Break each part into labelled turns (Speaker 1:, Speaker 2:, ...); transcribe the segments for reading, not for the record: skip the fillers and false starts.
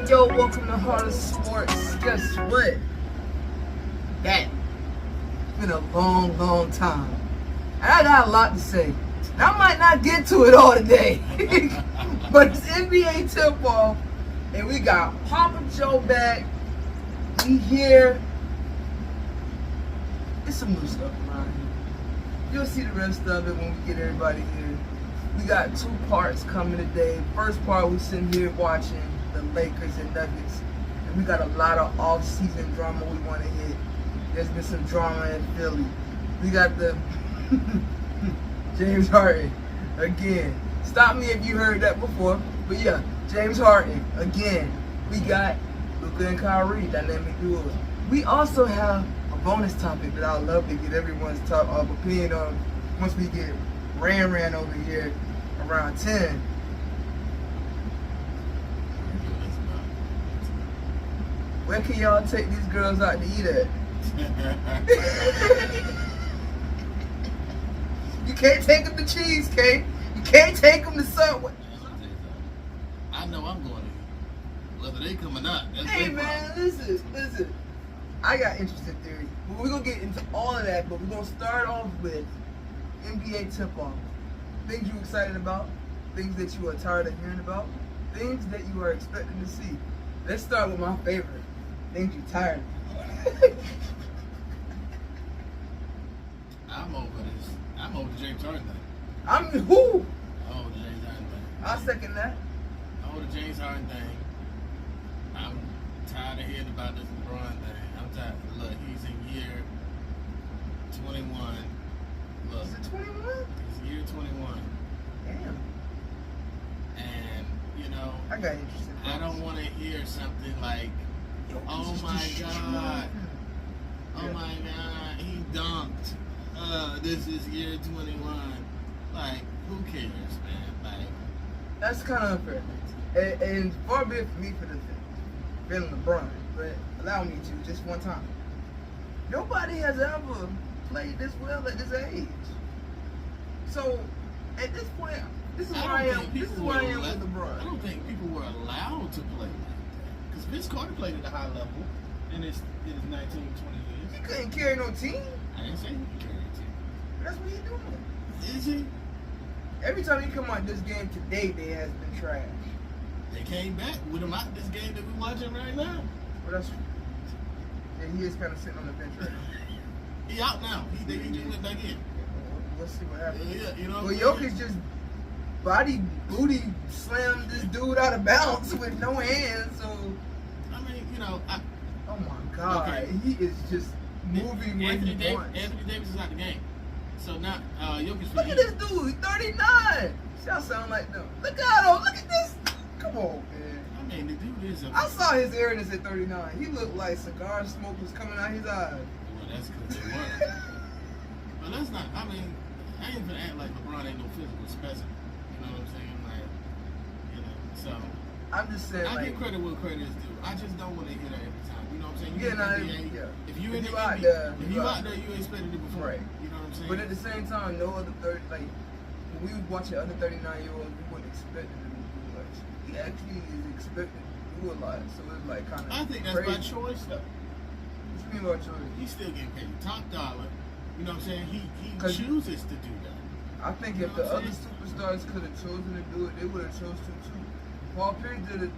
Speaker 1: Yo, welcome to Heart of Sports. Guess what? That. It's been a long time. And I got a lot to say. And I might not get to it all today. But it's NBA tip-off. And we got Papa Joe back. We here. It's some new stuff around here. You'll see the rest of it when we get everybody here. We got 2 parts coming today. First part, we sitting here watching the Lakers and Nuggets. And we got a lot of off-season drama we want to hit. There's been some drama in Philly. We got the James Harden again. Stop me if you heard that before. But yeah, James Harden again. We got Luka and Kyrie, dynamic duo. We also have a bonus topic that I'd love to get everyone's opinion on once we get ran over here around 10. Where can y'all take these girls out to eat at? You can't take them to Cheesecake. You can't take them to Subway.
Speaker 2: I know I'm going to. Whether they come or not.
Speaker 1: Hey man, listen. I got interesting theories. We're going to get into all of that, but we're going to start off with NBA tip-off. Things you're excited about, things that you are tired of hearing about, things that you are expecting to see. Let's start with my favorite. Things you're tired of.
Speaker 2: I'm over this. I'm over the James Harden thing.
Speaker 1: I'm who?
Speaker 2: I'm over the James Harden thing.
Speaker 1: I'll second that.
Speaker 2: I'm over the James Harden thing. I'm tired of hearing about this LeBron thing. I'm tired. Look, he's in year 21. Look,
Speaker 1: Is it 21?
Speaker 2: he's year 21.
Speaker 1: Damn.
Speaker 2: And, you know,
Speaker 1: I got interesting.
Speaker 2: I don't want to hear something like, oh my God. Oh my God, he dunked. This is year 21. Like, who cares, man? Like,
Speaker 1: That's kind of unfair. And far be it for me for the feeling LeBron, but allow me to just one time. Nobody has ever played this well at this age. So at this point, this is where I am. This is where I am with
Speaker 2: I
Speaker 1: LeBron.
Speaker 2: don't think people were allowed to play like that. Because Vince Carter played at a high level in his 19, 20 years.
Speaker 1: He couldn't carry no team.
Speaker 2: I didn't say he could carry a team.
Speaker 1: That's what he doing.
Speaker 2: Is he?
Speaker 1: Every time he come out this game today, they has been trash.
Speaker 2: They came back with him out this game that we're watching right now.
Speaker 1: But that's yeah, he is kind of sitting on the bench right now.
Speaker 2: He out now. He just went back in.
Speaker 1: We'll see what happens.
Speaker 2: Yeah, you know.
Speaker 1: Well, Jokic just booty slammed this dude out of bounds with no hands. So,
Speaker 2: I mean, you know,
Speaker 1: oh my God,
Speaker 2: Okay.
Speaker 1: he is just moving when he wants.
Speaker 2: Anthony Davis is out the game. So now, Jokic.
Speaker 1: Look at this dude, 39. Y'all sound like them. Look at him. Look at this. Come on, man.
Speaker 2: I mean, the dude is a.
Speaker 1: I saw his airness at 39. He looked like cigar smoke was coming out his eyes.
Speaker 2: Well, that's because they were. But that's not. I mean, I ain't gonna act like LeBron ain't no physical specimen. You know what I'm saying? Like, you know. So
Speaker 1: I'm just saying,
Speaker 2: I
Speaker 1: like,
Speaker 2: give credit where credit is due. I just don't want to hear that every time. You know what I'm saying? You
Speaker 1: Yeah,
Speaker 2: in
Speaker 1: no,
Speaker 2: the NBA,
Speaker 1: yeah.
Speaker 2: If you
Speaker 1: If
Speaker 2: in the
Speaker 1: you out
Speaker 2: NBA,
Speaker 1: there,
Speaker 2: if
Speaker 1: you
Speaker 2: you
Speaker 1: out
Speaker 2: out there, you expected it before.
Speaker 1: Right.
Speaker 2: You know what I'm saying?
Speaker 1: but at the same time, no other when we was watching other 39-year-olds, we wouldn't expect them to do much. He actually is expected to do a lot, so it's like kind of.
Speaker 2: I think that's by choice, though.
Speaker 1: What you mean by choice?
Speaker 2: He's still getting paid top dollar. You know what I'm saying? He
Speaker 1: 'Cause-
Speaker 2: chooses to do that.
Speaker 1: I think
Speaker 2: You
Speaker 1: if
Speaker 2: know
Speaker 1: the
Speaker 2: what I'm
Speaker 1: other superstars could have chosen to do it, they would have chosen to too. Paul Pierce did it.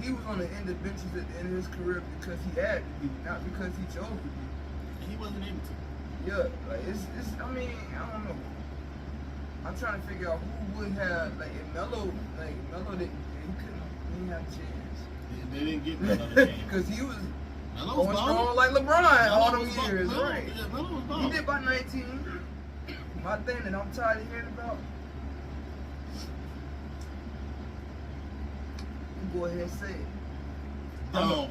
Speaker 1: He was on the end of benches at the end of his career because he had to be, not because he chose to be.
Speaker 2: And he wasn't able to.
Speaker 1: Yeah, like it's. I mean, I don't know. I'm trying to figure out who would have if Melo didn't. He didn't have a chance.
Speaker 2: They didn't get another chance.
Speaker 1: Because he was
Speaker 2: Melo
Speaker 1: going
Speaker 2: was
Speaker 1: strong
Speaker 2: balling.
Speaker 1: like LeBron all them
Speaker 2: was
Speaker 1: years,
Speaker 2: balling.
Speaker 1: right?
Speaker 2: Yeah, Melo was
Speaker 1: He
Speaker 2: balling.
Speaker 1: did by 19. My thing that I'm tired of hearing about. Go ahead and say it.
Speaker 2: Don't.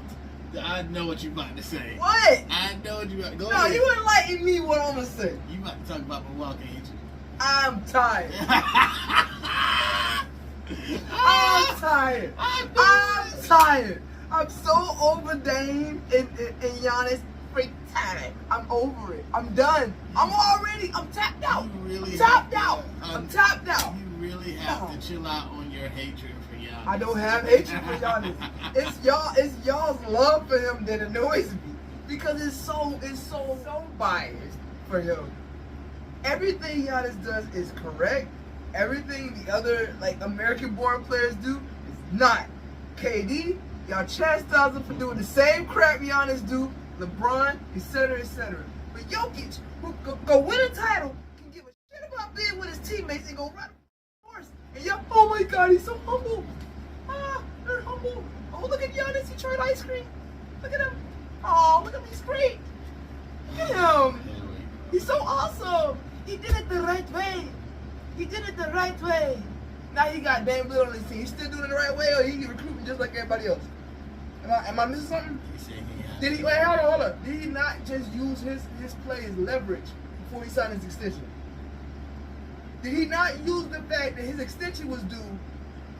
Speaker 2: I know what you about to say.
Speaker 1: What?
Speaker 2: I know what you about to go
Speaker 1: No,
Speaker 2: ahead.
Speaker 1: you enlighten me what I'm gonna say.
Speaker 2: You about to talk about Milwaukee, ain't you?
Speaker 1: I'm tired. I'm tired. I'm tired. I'm so over Dame and Giannis. Freak time. I'm over it. I'm done. I'm tapped out.
Speaker 2: You really
Speaker 1: I'm tapped
Speaker 2: have to-
Speaker 1: out. I'm tapped out.
Speaker 2: You really have to chill out on your hatred for Giannis.
Speaker 1: I don't have hatred for Giannis. It's y'all's love for him that annoys me because it's so biased for him. Everything Giannis does is correct. Everything the other American-born players do is not. KD, y'all chastise him for doing the same crap Giannis do. LeBron, etc., etc. But Jokic, who go win a title, can give a shit about being with his teammates and go run a horse. And y'all, oh my God, he's so humble. They're humble. Oh, look at Giannis, he tried ice cream. Look at him. Oh, look at him, he's great. Look at him. He's so awesome. He did it the right way. He did it the right way. Now he got Dame Lillard on his team. He's still doing it the right way, or he recruiting just like everybody else? Am I missing something? Did he? Wait, hold on. Did he not just use his play as leverage before he signed his extension? Did he not use the fact that his extension was due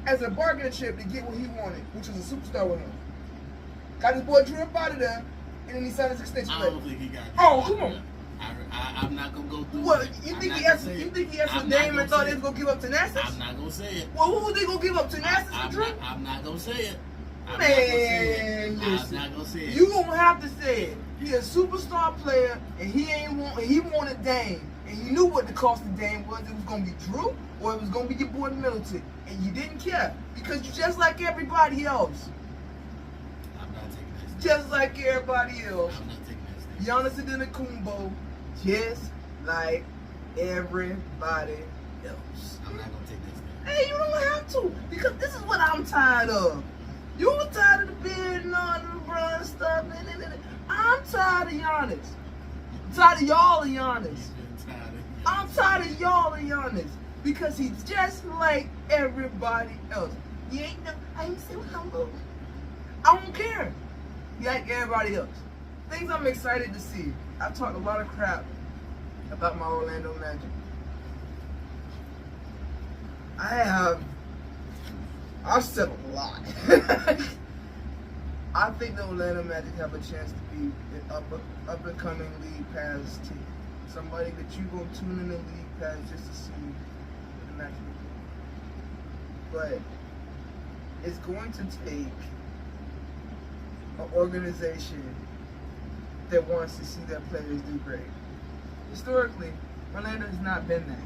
Speaker 1: as a bargaining chip to get what he wanted, which was a superstar with him? Got his boy Drew up out of there, and then he signed his extension.
Speaker 2: I don't think he got.
Speaker 1: Oh, come on.
Speaker 2: I'm not gonna go through.
Speaker 1: What you think he asked? You think he asked for Dame and thought he was gonna give up to Nassas?
Speaker 2: I'm not gonna say it.
Speaker 1: Well, who was they gonna give up to Nassas and Drew?
Speaker 2: I'm not gonna say it.
Speaker 1: Man,
Speaker 2: listen, I'm not gonna say it.
Speaker 1: You gonna have to say it. He a superstar player, and he wanted Dame, and he knew what the cost of Dame was. It was gonna be Drew, or it was gonna be your boy Middleton, and you didn't care because you're just like everybody else.
Speaker 2: I'm not taking that.
Speaker 1: Just like everybody else.
Speaker 2: I'm not taking that.
Speaker 1: Giannis Antetokounmpo, just like everybody else.
Speaker 2: I'm not gonna take that.
Speaker 1: Hey, you don't have to, because this is what I'm tired of. You were tired of the beard and all the LeBron stuff. I'm tired of Giannis. I'm tired of y'all of Giannis. I'm tired of y'all of Giannis. Because he's just like everybody else. He ain't no, I ain't so humble. I don't care. He like everybody else. Things I'm excited to see. I've talked a lot of crap about my Orlando Magic. I've said a lot. I think the Orlando Magic have a chance to be an up and coming league pass team. Somebody that you gonna tune in the league pass just to see what the Magic will do. But it's going to take an organization that wants to see their players do great. Historically, Orlando has not been that.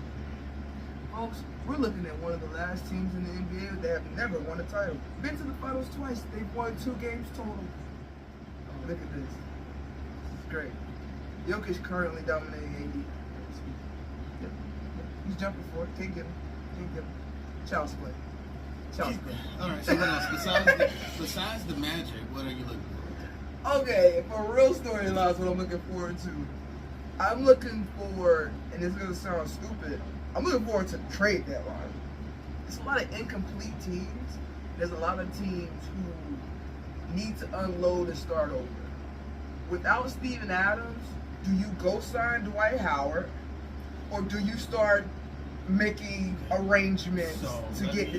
Speaker 1: Folks, we're looking at one of the last teams in the NBA that have never won a title. Been to the finals twice. They've won 2 games total. Oh, look at this. This is great. Jokic currently dominating AD. Yep. He's jumping for it. Can't get him. Can't get him. Child's play. Child's play.
Speaker 2: All right, so what else? Besides the Magic, what are you looking for?
Speaker 1: Okay, for real storylines, what I'm looking forward to. I'm looking forward, and it's going to sound stupid, I'm looking forward to the trade deadline. There's a lot of incomplete teams. There's a lot of teams who need to unload and start over. Without Steven Adams, do you go sign Dwight Howard, or do you start making arrangements to get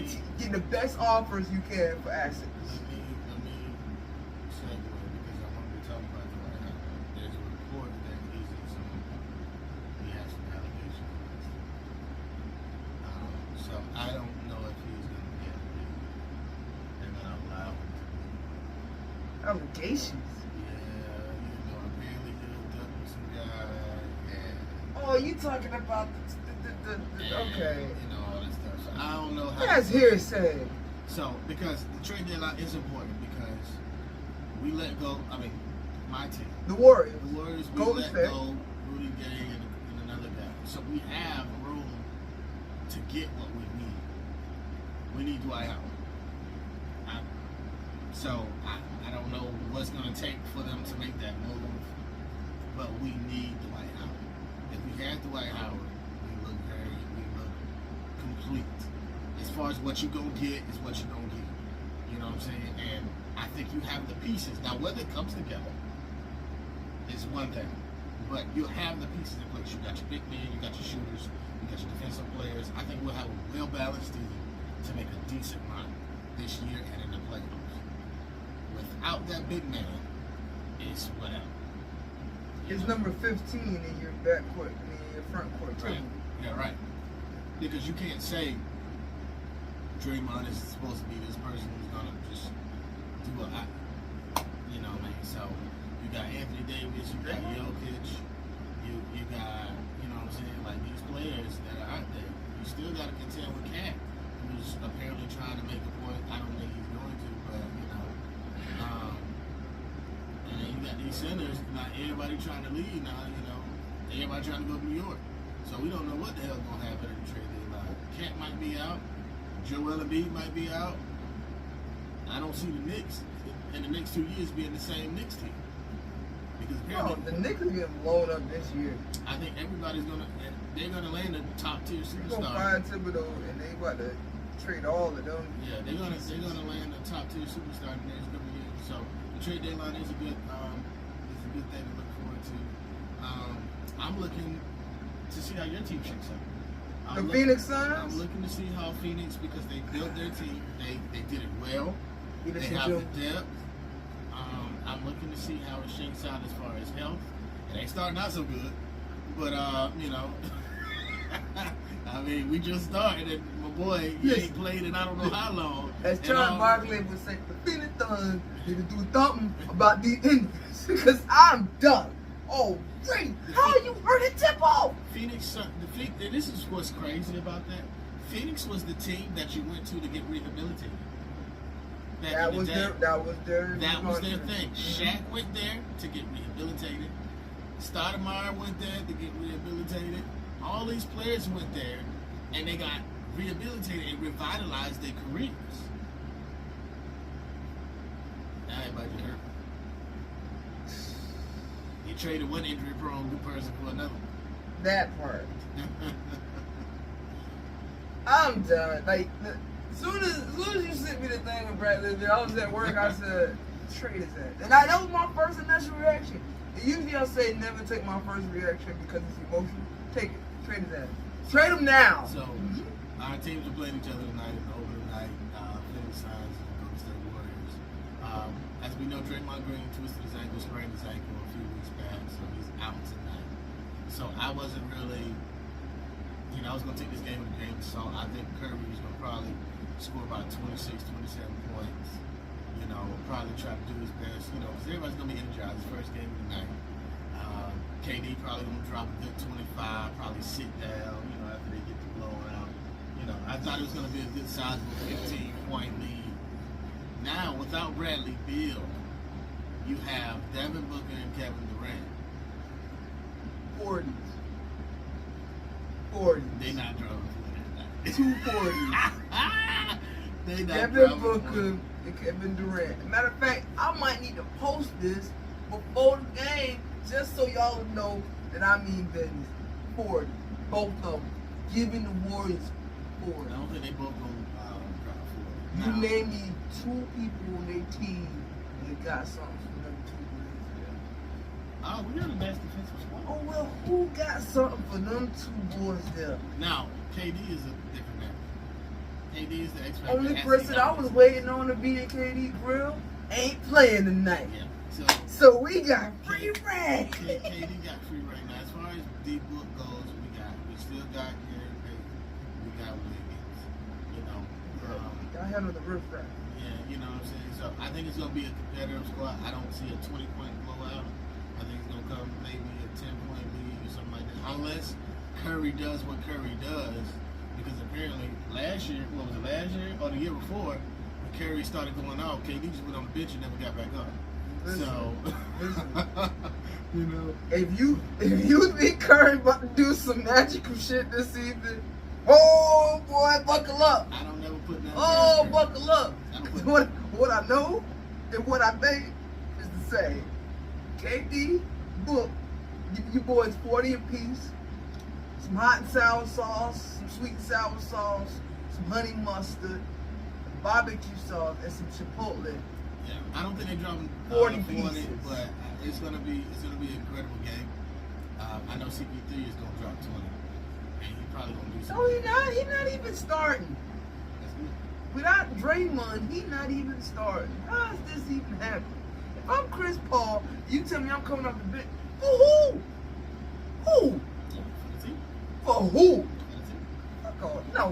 Speaker 1: the best offers you can for assets?
Speaker 2: Let me segue because I want to talk about Dwight Howard. There's a report that he has some allegations. So I don't know if he's going to get it. They're going to allow him to.
Speaker 1: Allegations?
Speaker 2: Apparently he hooked up with some guy.
Speaker 1: Oh, you talking about the okay.
Speaker 2: All that stuff. So I don't know how.
Speaker 1: That's hearsay.
Speaker 2: So, because the trade deadline is important because we let go, my team.
Speaker 1: The Warriors.
Speaker 2: The Warriors, we
Speaker 1: Golden
Speaker 2: let
Speaker 1: State.
Speaker 2: go Rudy Gay and another guy. So we have room to get what we need. We need Dwight Howard. I don't know what's going to take for them to make that move, but we need Dwight Howard. If we had Dwight Howard, we look complete. As far as what you're going to get is what you're going to get. You know what I'm saying? And I think you have the pieces. Now, whether it comes together is one thing, but you have the pieces in place. You got your big men, you got your shooters, you got your defensive players. I think we'll have a well-balanced team to make a decent run this year and in the playoffs. Without that big man, it's whatever.
Speaker 1: It's number 15 in your backcourt, in your front court too.
Speaker 2: Right. Yeah, right. Because you can't say Draymond is supposed to be this person who's gonna just do you know, man. So you got Anthony Davis, you got Jokic, you got, you know what I'm saying, like these players that are out there. You still got to contend with Cat, who's apparently trying to make a point. I don't think he's going to, but you know. And then you got these centers. Not everybody trying to leave now. You know, everybody trying to go to New York. So we don't know what the hell's gonna happen in the trade deadline. Cat might be out. Joel Embiid might be out. I don't see the Knicks in the next 2 years being the same Knicks team. Because apparently,
Speaker 1: the Knicks are getting blown up this year.
Speaker 2: I think they're gonna land a top tier
Speaker 1: They're gonna
Speaker 2: superstar.
Speaker 1: find Thibodeau and they about to trade all of them.
Speaker 2: Yeah, they're gonna land a top tier superstar in the next couple of years. So the trade deadline is a good thing to look forward to. I'm looking to see how your team shakes out.
Speaker 1: Phoenix Suns?
Speaker 2: I'm looking to see how Phoenix, because they built their team, they did it well. They
Speaker 1: Listen
Speaker 2: have
Speaker 1: to
Speaker 2: the
Speaker 1: him.
Speaker 2: depth. I'm looking to see how it shakes out as far as health. It ain't starting out so good, but you know, I mean, we just started, and my boy, he ain't played in I don't know how long.
Speaker 1: As
Speaker 2: And,
Speaker 1: Charles Barkley would say, the Phoenix Suns need to do something about these injuries because I'm done. Oh, great! How you heard it tip off?
Speaker 2: Phoenix, this is what's crazy about that. Phoenix was the team that you went to get rehabilitated.
Speaker 1: That was their
Speaker 2: thing. Shaq went there to get rehabilitated. Stoudemire went there to get rehabilitated. All these players went there and they got rehabilitated and revitalized their careers. Now everybody hurt. You traded one injury-prone person for another.
Speaker 1: That part. I'm done. Like, as soon as you sent me the thing with Bradley, I was at work. I said, "Trade his ass," and that was my first initial reaction. And usually I say, "Never take my first reaction because it's emotional. Take it. Trade his ass. Trade him now."
Speaker 2: So our teams are playing each other tonight in the opening night. Phoenix Suns and Golden State Warriors. As we know, Draymond Green twisted his ankle, sprained his ankle a few weeks back, so he's out tonight. So I wasn't really, I was going to take this game with a grain of salt. I think Curry was going to probably score about 26, 27 points. Probably try to do his best, because everybody's going to be energized. His first game of the night. KD probably going to drop a good 25, probably sit down, after they get the blowout. I thought it was going to be a good sizable 15-point lead. Now, without Bradley Beal, you have Devin Booker and Kevin Durant.
Speaker 1: 40s.
Speaker 2: They not dropping
Speaker 1: 240s.
Speaker 2: They not
Speaker 1: Devin Booker and Kevin Durant. Matter of fact, I might need to post this before the game just so y'all know that I mean business. 40. Both of them. Giving the Warriors 40.
Speaker 2: I don't think they both going to drop 40.
Speaker 1: You name me 2 people on their team that got something for them 2 boys there.
Speaker 2: Oh, we got a nice defensive squad.
Speaker 1: Oh, well, who got something for them 2 boys there?
Speaker 2: Now, KD is a different man. KD is the X factor.
Speaker 1: Only person I was waiting on to be at KD Grill ain't playing tonight.
Speaker 2: Yeah.
Speaker 1: So we got free reign.
Speaker 2: KD got free right now. As far as deep book goes, we still got Gary Payton. We got Wiggins.
Speaker 1: Y'all handle the riff raff.
Speaker 2: Yeah, you know what I'm saying? So I think it's going to be a competitive squad. I don't see a 20-point blowout. I think it's going to come maybe a 10-point lead or something like that. Unless Curry does what Curry does. Because apparently last year or the year before, when Curry started going out, KD just went on the bench and never got back up.
Speaker 1: Listen.
Speaker 2: You
Speaker 1: if you think Curry about to do some magical shit this season, oh boy, buckle up.
Speaker 2: I don't never put nothing.
Speaker 1: Oh, buckle up.
Speaker 2: What
Speaker 1: What I know and what I think is the same. KD, Book, you boys 40 apiece. Some hot and sour sauce, some sweet and sour sauce, some honey mustard, barbecue sauce, and some chipotle.
Speaker 2: Yeah, I don't think they're dropping
Speaker 1: 40 pieces,
Speaker 2: but it's gonna be an incredible game. I know CP3 is gonna drop 20, and he probably gonna do something.
Speaker 1: No, he's not even starting.
Speaker 2: That's good.
Speaker 1: Without Draymond, he's not even starting. How is this even happening? If I'm Chris Paul, you tell me I'm coming off the bench. For who? Who?
Speaker 2: Yeah, for the team.
Speaker 1: For who?
Speaker 2: For the team.
Speaker 1: Fuck off. No.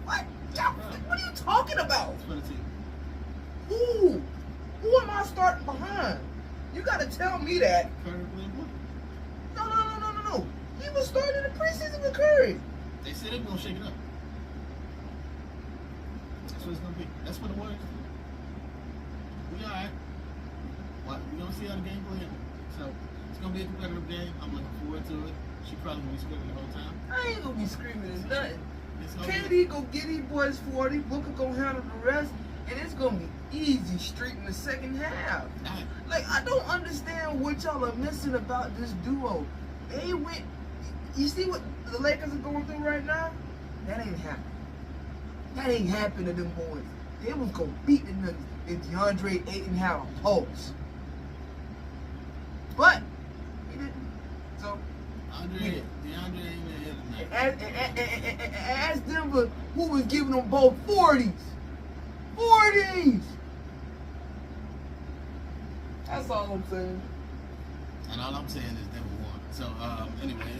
Speaker 1: What? What What are you talking about?
Speaker 2: It's for the team.
Speaker 1: Who? Who am I starting behind? You gotta tell me that.
Speaker 2: Curry playing more.
Speaker 1: No. He was starting in the preseason with Curry.
Speaker 2: They said they're gonna shake it up. That's what it's gonna be. That's what it was. We alright. What? We gonna see how the game plays. So it's gonna be a competitive game. I'm looking forward to it. She probably gonna be screaming the whole time.
Speaker 1: I ain't gonna be screaming at nothing.
Speaker 2: It's gonna
Speaker 1: KD gonna get these boys 40. Booker gonna handle the rest, and it's gonna be easy street in the second half. Like, I don't understand what y'all are missing about this duo. They went. You see what the Lakers are going through right now? That ain't happening. That ain't happening to them boys. They was gonna beat the Nuggets if DeAndre Ayton had a pulse. But he didn't. So
Speaker 2: DeAndre ain't hit tonight.
Speaker 1: ask Denver who was giving them both 40s. 40s. That's all I'm saying.
Speaker 2: And all I'm saying is Denver won. So anyway,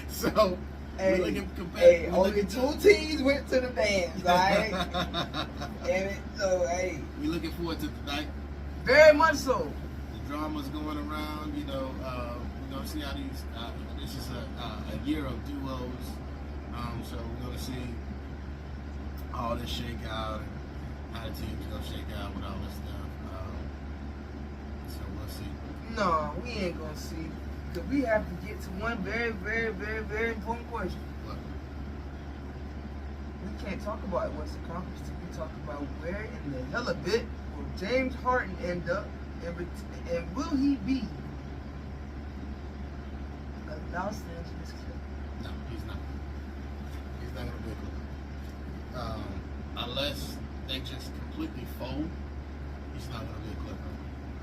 Speaker 2: so
Speaker 1: Hey,
Speaker 2: we're looking competitive.
Speaker 1: only 2 teams went to the bands, alright?
Speaker 2: We looking forward to tonight.
Speaker 1: Very much so.
Speaker 2: The drama's going around. You know, we're gonna see how these. This is a year of duos. So we're gonna see all this shake out and how the teams gonna shake out with all this stuff. So we'll see.
Speaker 1: No, we ain't gonna see. Because we have to get to one very, very, very, very important question.
Speaker 2: What?
Speaker 1: We can't talk about what's accomplished. We talk about where in the hell of it will James Harden end up, and will he be a Los Angeles Clipper?
Speaker 2: No, he's not. He's not gonna be a Clipper. Unless they just completely fold, he's not gonna be a Clipper.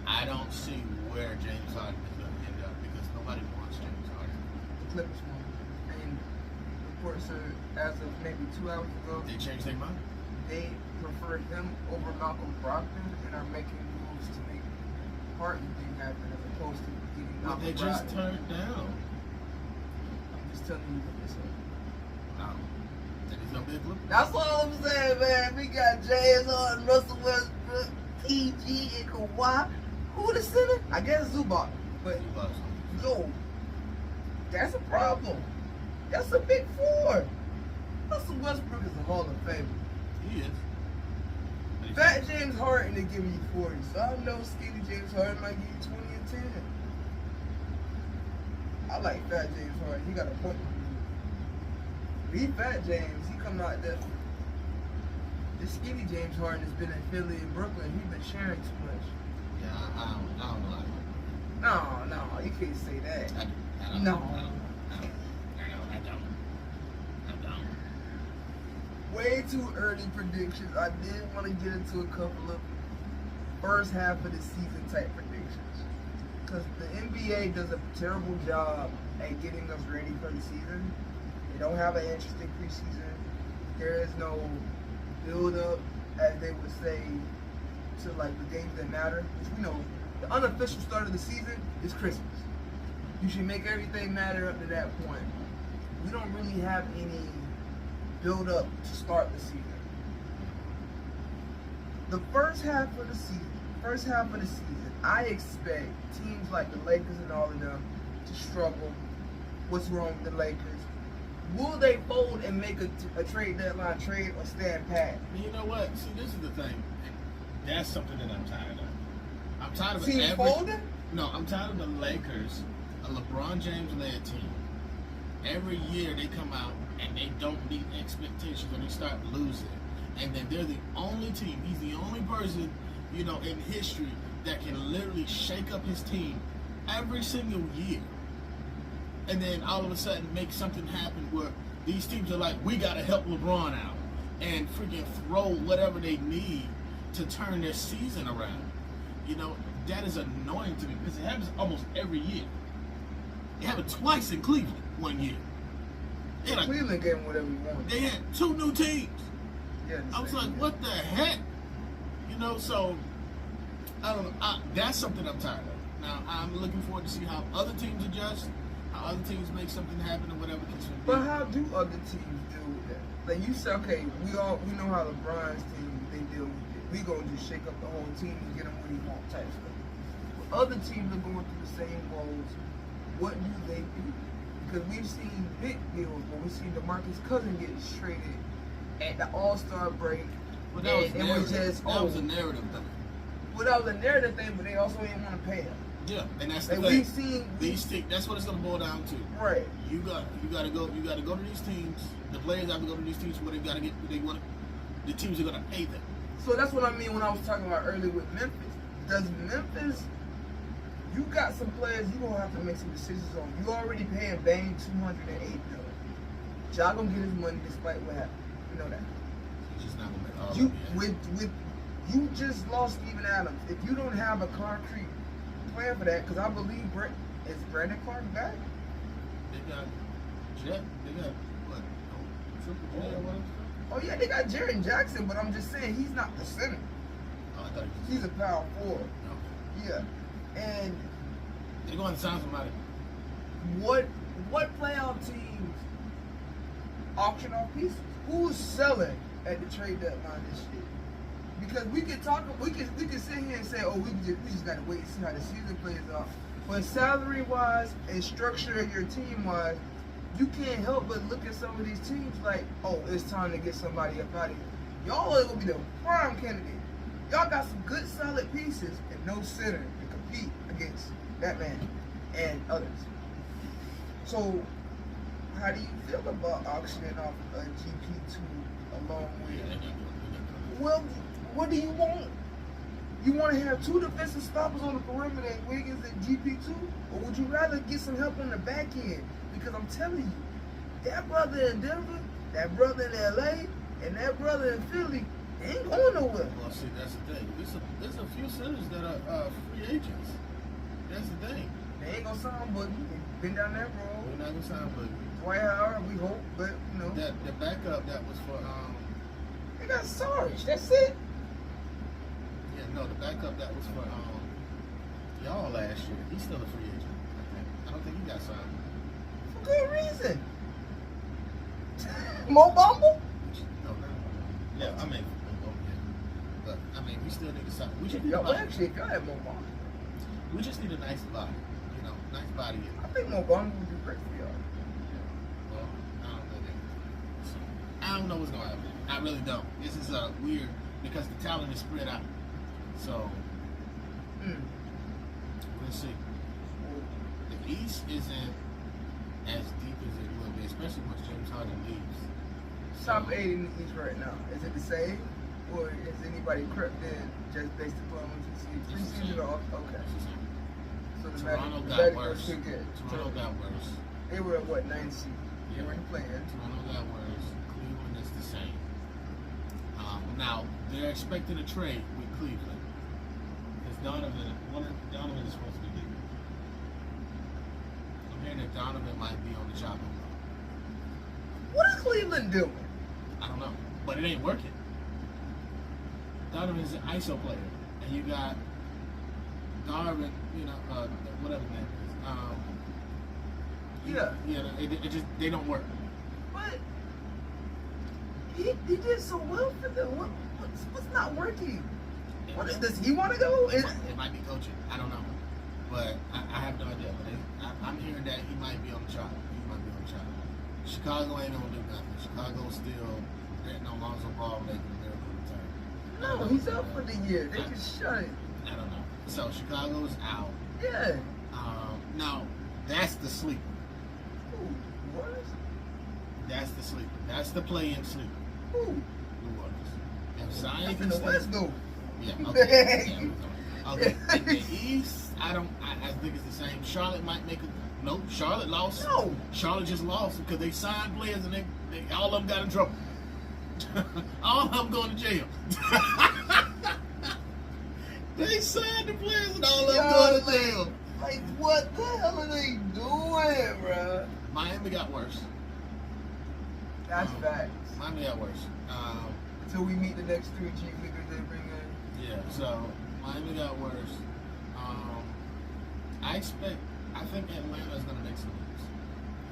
Speaker 2: I don't see where James Harden is gonna end up because nobody wants James Harden.
Speaker 1: The Clippers won. And reports are, as of maybe 2 hours ago,
Speaker 2: They changed their mind.
Speaker 1: they preferred him over Malcolm Brogdon and are making moves to make Harden thing happen as opposed to getting
Speaker 2: But
Speaker 1: Malcolm
Speaker 2: they just
Speaker 1: Brogdon.
Speaker 2: turned down.
Speaker 1: I'm just telling you what this is.
Speaker 2: No. Then he's gonna be a Clipper.
Speaker 1: That's all I'm saying, man. We got James Harden, Russell Westbrook, PG, and Kawhi. Who the center? I guess Zubac. But yo, that's a problem. That's a big 4. Russell Westbrook is a Hall of Famer.
Speaker 2: He is.
Speaker 1: Fat James Harden is giving you 40. So I know skinny James Harden might give you 20 and 10. I like Fat James Harden. He got a point. He Fat James. He come out there. This skinny James Harden has been in Philly and Brooklyn. He's been sharing too much.
Speaker 2: Yeah, I don't know.
Speaker 1: No, you can't say that.
Speaker 2: I don't.
Speaker 1: No. Way too early predictions. I did want to get into a couple of first half of the season type predictions. Because the NBA does a terrible job at getting us ready for the season. They don't have an interesting preseason. There is no build up, as they would say, to like the games that matter. Which we know the unofficial start of the season is Christmas. You should make everything matter up to that point. We don't really have any build up to start the season. The first half of the season, I expect teams like the Lakers and all of them to struggle. What's wrong with the Lakers? Will they fold and make a trade deadline trade or stand pat?
Speaker 2: You know what? See, this is the thing. That's something that I'm tired of. I'm tired of
Speaker 1: Teams folding?
Speaker 2: No, I'm tired of the Lakers, a LeBron James-led team. Every year they come out and they don't meet expectations and they start losing. And then they're the only team, he's the only person, you know, in history that can literally shake up his team every single year. And then all of a sudden make something happen where these teams are like, we got to help LeBron out and freaking throw whatever they need to turn their season around. You know, that is annoying to me because it happens almost every year. It happened twice in Cleveland one year.
Speaker 1: Cleveland gave them whatever he wanted.
Speaker 2: They had 2 new teams.
Speaker 1: Yeah,
Speaker 2: I was like, what the heck? You know, so, I don't know. That's something I'm tired of. Now, I'm looking forward to see how other teams adjust. how other teams make something happen or whatever.
Speaker 1: But how do other teams deal with that? Like you say, okay, we know how LeBron's team they deal with it. We gonna just shake up the whole team and get him what he want type stuff. But other teams are going through the same woes. What do they do? Because we've seen big deals where we've seen DeMarcus Cousins get traded at the All-Star break.
Speaker 2: But that was
Speaker 1: and it was just
Speaker 2: that was a narrative thing.
Speaker 1: Well, that was a narrative thing, but they also didn't want to pay him.
Speaker 2: Yeah, and that's the
Speaker 1: Like
Speaker 2: thing.
Speaker 1: we've seen,
Speaker 2: That's what it's gonna boil down to.
Speaker 1: right?
Speaker 2: You got to go to these teams. The players have to go to these teams where they gotta get. The teams are gonna pay them.
Speaker 1: So that's what I mean when I was talking about earlier with Memphis. Does Memphis? You got some players you gonna have to make some decisions on. You already paying Bane $208 million. Ja gonna get his money despite what happened. You know that.
Speaker 2: He's just not gonna make all
Speaker 1: You
Speaker 2: of it.
Speaker 1: with you just lost Steven Adams. If you don't have a concrete plan for that, because I believe is Brandon Clark back?
Speaker 2: They got Jet. They got what? Triple J or whatever.
Speaker 1: Oh yeah, they got Jaren Jackson, but I'm just saying he's not the center.
Speaker 2: Oh, I thought
Speaker 1: He's a power forward.
Speaker 2: Okay.
Speaker 1: Yeah. And
Speaker 2: They're going to sign somebody.
Speaker 1: what playoff teams auction off pieces? Who's selling at the trade deadline this year? Because we can sit here and say, oh, we just gotta wait and see how the season plays out. But salary wise and structure of your team wise, you can't help but look at some of these teams like, oh, it's time to get somebody up out of here. Y'all are gonna be the prime candidate. Y'all got some good solid pieces and no center to compete against that man and others. So how do you feel about auctioning off a GP2 along with? Well, what do you want? You want to have two defensive stoppers on the perimeter and Wiggins and GP2? Or would you rather get some help on the back end? Because I'm telling you, that brother in Denver, that brother in LA, and that brother in Philly, they ain't going nowhere.
Speaker 2: Well, see, that's the thing. There's a few centers that are free agents. That's the thing.
Speaker 1: They ain't gonna sign Boogie. They've been down that road.
Speaker 2: We're not gonna sign Boogie.
Speaker 1: Dwight Howard, we hope, but you know.
Speaker 2: That the backup that was for
Speaker 1: They got Sarge, that's it.
Speaker 2: yeah, no, the backup that was for y'all last year. He's still a free agent. I don't think he got signed.
Speaker 1: For good reason. Mo Bumble?
Speaker 2: No. Yeah, I mean, but I mean, we still need to sign. We just need
Speaker 1: Yo,
Speaker 2: a
Speaker 1: well,
Speaker 2: body.
Speaker 1: actually, if y'all had Mo Bumble,
Speaker 2: We just need a nice body. You know, nice body.
Speaker 1: I think Mo Bumble would be great for y'all.
Speaker 2: Well, I don't know that. So, I don't know what's gonna happen. I really don't. This is weird because the talent is spread out. So we'll see. The East isn't as deep as it will be, especially once James Harden leaves.
Speaker 1: Top 8 in the East right now. Is it the same? Or is anybody crept in just based upon what you see?
Speaker 2: It's the
Speaker 1: Preseason
Speaker 2: same.
Speaker 1: or okay.
Speaker 2: It's the same.
Speaker 1: So the
Speaker 2: Toronto
Speaker 1: Magic
Speaker 2: got
Speaker 1: were
Speaker 2: worse.
Speaker 1: too good.
Speaker 2: Toronto got worse.
Speaker 1: They were at what, 9th seed? They
Speaker 2: Yeah.
Speaker 1: weren't playing.
Speaker 2: Toronto got worse. Cleveland is the same. Now they're expecting a trade with Cleveland because Donovan is supposed to be leaving. I'm hearing that Donovan might be on the chopping block.
Speaker 1: What is Cleveland doing?
Speaker 2: I don't know, but it ain't working. Donovan's an ISO player, and you got Darvin, whatever his name is. It just they don't work.
Speaker 1: But he did so well for them. What's not working? Does he want to go?
Speaker 2: It might be coaching. I don't know, but I have no idea. But I'm hearing that he might be on the chop. He might be on the chop. Chicago ain't gonna do nothing. Chicago's still betting on Lonzo Ball making a miracle return.
Speaker 1: No, he's out for the year. They can shut it.
Speaker 2: I don't know. So Chicago's out.
Speaker 1: Yeah.
Speaker 2: Now that's the sleeper.
Speaker 1: Who? What?
Speaker 2: That's the sleeper. That's the play-in sleeper.
Speaker 1: Who?
Speaker 2: New Orleans. If Zion
Speaker 1: That's in
Speaker 2: can
Speaker 1: the
Speaker 2: stay,
Speaker 1: West though.
Speaker 2: yeah, okay. Yeah, okay. In the East, I think it's the same. Charlotte might make a nope. Charlotte lost.
Speaker 1: No.
Speaker 2: Charlotte just lost because they signed players and they all of them got in trouble. All of them going to jail. They signed the players and all of them going to jail.
Speaker 1: Like, what the hell are they doing, bro?
Speaker 2: Miami got worse.
Speaker 1: That's facts.
Speaker 2: Miami got worse.
Speaker 1: Until we meet the next 3 chief niggas they bring in.
Speaker 2: Yeah, so Miami got worse. I expect I think Atlanta's gonna make some moves.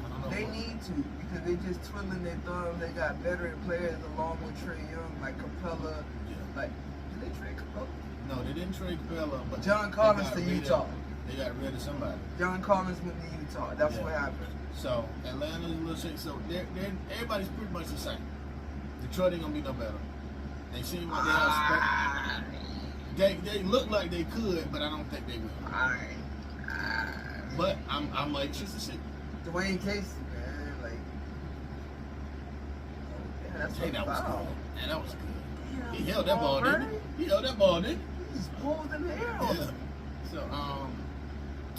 Speaker 2: I don't know.
Speaker 1: They
Speaker 2: what.
Speaker 1: need to because they just twiddling their thumbs. They got veteran players along with Trae Young, like Capella.
Speaker 2: Yeah.
Speaker 1: Like, did they trade Capella?
Speaker 2: No, they didn't trade Capella, but
Speaker 1: John
Speaker 2: they
Speaker 1: Collins
Speaker 2: got
Speaker 1: to
Speaker 2: rid of-
Speaker 1: Utah.
Speaker 2: They got rid of somebody.
Speaker 1: John Collins went to Utah. That's
Speaker 2: Yeah.
Speaker 1: what happened.
Speaker 2: So Atlanta's a little shaky. So they're everybody's pretty much the same. Detroit ain't gonna be no better. They seem like they have they look like they could, but I don't think they will. But I'm anxious to see.
Speaker 1: Dwayne Casey, man, like, yeah, that's
Speaker 2: Hey,
Speaker 1: a
Speaker 2: that was
Speaker 1: foul.
Speaker 2: good. Man, that was good.
Speaker 1: Yeah,
Speaker 2: He held that ball, didn't he? He held that ball, didn't
Speaker 1: He just pulled in the air.
Speaker 2: he? Yeah. So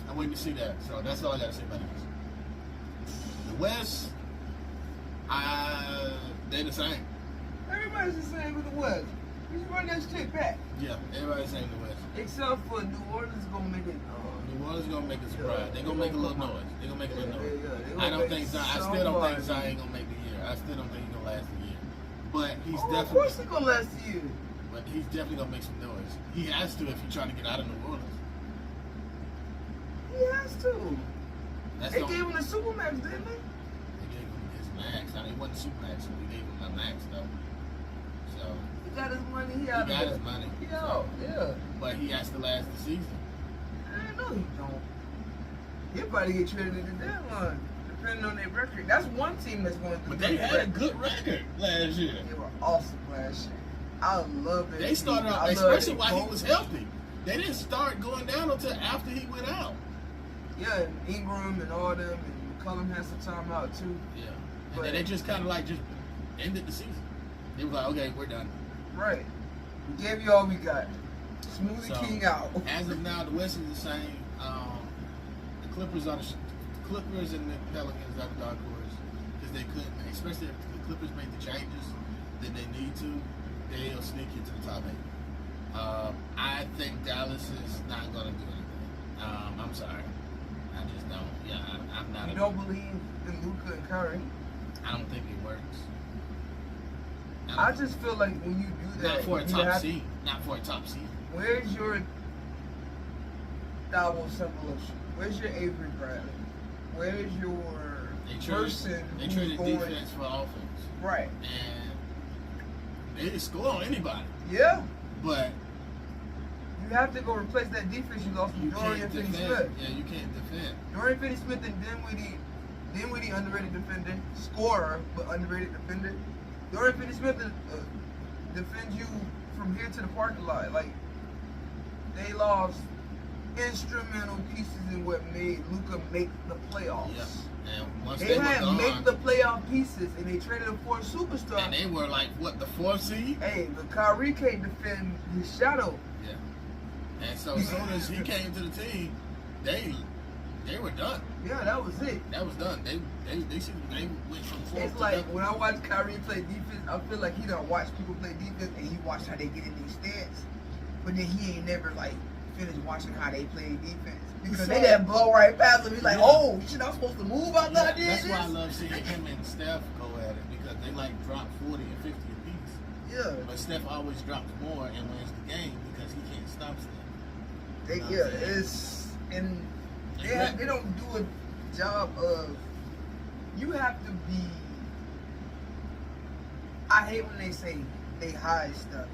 Speaker 2: I'm waiting to see that. So that's all I gotta say about this. The West, they're the same.
Speaker 1: Everybody's the same with the West. You just run that shit back.
Speaker 2: Yeah, everybody's saying the West.
Speaker 1: Except for New Orleans gonna make it.
Speaker 2: New Orleans gonna make a surprise. They're gonna make a little noise. They're gonna make a little noise.
Speaker 1: They
Speaker 2: I
Speaker 1: gonna
Speaker 2: don't
Speaker 1: make
Speaker 2: think Zion. I still don't think
Speaker 1: somebody.
Speaker 2: Zion gonna make the year. I still don't think he's gonna last the year. But he's
Speaker 1: Of
Speaker 2: definitely.
Speaker 1: course he gonna last you.
Speaker 2: But he's definitely gonna make some noise. He has to if he's trying to get out of New Orleans.
Speaker 1: He has to.
Speaker 2: That's
Speaker 1: They
Speaker 2: the
Speaker 1: gave him the Supermax, didn't they?
Speaker 2: They gave him his max. I mean, he wasn't super max, so we gave him a max though. So
Speaker 1: He got his money. He
Speaker 2: he
Speaker 1: out
Speaker 2: got
Speaker 1: of
Speaker 2: his money.
Speaker 1: He
Speaker 2: So,
Speaker 1: out. Yeah.
Speaker 2: but he has to last the season.
Speaker 1: I know he don't. He'll probably get traded at the deadline, depending on their record. That's one team that's going to.
Speaker 2: But they had a good record last year.
Speaker 1: They were awesome last year. I love it.
Speaker 2: They started out, especially while he was healthy. They didn't start going down until after he went out.
Speaker 1: Yeah, and Ingram and all them, and McCollum had some time out too.
Speaker 2: Yeah. And
Speaker 1: But-
Speaker 2: then they just kind of like just ended the season. They were like, okay, we're done.
Speaker 1: Right. We gave you all we got. Smoothie
Speaker 2: So,
Speaker 1: King out.
Speaker 2: As of now, the West is the same. The Clippers and the Pelicans are the dark horse because they couldn't, especially if the Clippers make the changes that they need to, they'll sneak into the top 8. I think Dallas is not going to do anything. I'm sorry. I just don't. Yeah, I'm not.
Speaker 1: You don't believe in Luka and Curry?
Speaker 2: I don't think it works.
Speaker 1: I just feel like when you do that,
Speaker 2: not for a
Speaker 1: you
Speaker 2: top
Speaker 1: have-
Speaker 2: seed. Not for a top seed.
Speaker 1: Where's your Dabo Symbolation? Where's your Avery Bradley? Where's your person
Speaker 2: They
Speaker 1: who's
Speaker 2: traded
Speaker 1: going
Speaker 2: defense for offense,
Speaker 1: right?
Speaker 2: and they didn't score on anybody.
Speaker 1: Yeah,
Speaker 2: But
Speaker 1: you have to go replace that defense you lost
Speaker 2: you
Speaker 1: from Dorian
Speaker 2: can't
Speaker 1: Finney-Smith.
Speaker 2: defend. Yeah, you can't defend.
Speaker 1: Dorian Finney-Smith and Dinwiddie underrated defender, scorer but underrated defender. Dorian Finney-Smith defends you from here to the parking lot. Like, they lost instrumental pieces in what made Luka make the playoffs.
Speaker 2: Yeah, and once
Speaker 1: They
Speaker 2: they were
Speaker 1: had
Speaker 2: gone,
Speaker 1: make the playoff pieces, and they traded him for a superstar.
Speaker 2: and they were like what, the 4th seed?
Speaker 1: Hey, but Kyrie can't defend his shadow.
Speaker 2: Yeah. And so as soon as he came to the team, they were done.
Speaker 1: Yeah, that was it.
Speaker 2: That was done. They went from 4th
Speaker 1: It's
Speaker 2: to
Speaker 1: like
Speaker 2: nothing.
Speaker 1: when I watch Kyrie play defense, I feel like he don't watch people play defense, and he watched how they get in these stance. But then he ain't never like finished watching how they play defense because they just blow right past him. He's like,
Speaker 2: Yeah.
Speaker 1: oh, shit, I'm supposed to move out
Speaker 2: Yeah,
Speaker 1: there. Did
Speaker 2: that's
Speaker 1: this?
Speaker 2: why I love seeing him and Steph go at it because they like drop 40 and 50 apiece.
Speaker 1: Yeah,
Speaker 2: But Steph always drops more and wins the game because he can't stop Steph.
Speaker 1: they,
Speaker 2: You know what
Speaker 1: yeah,
Speaker 2: I'm saying?
Speaker 1: it's and
Speaker 2: Yeah.
Speaker 1: they don't do a job of. You have to be. I hate when they say they hide stuff.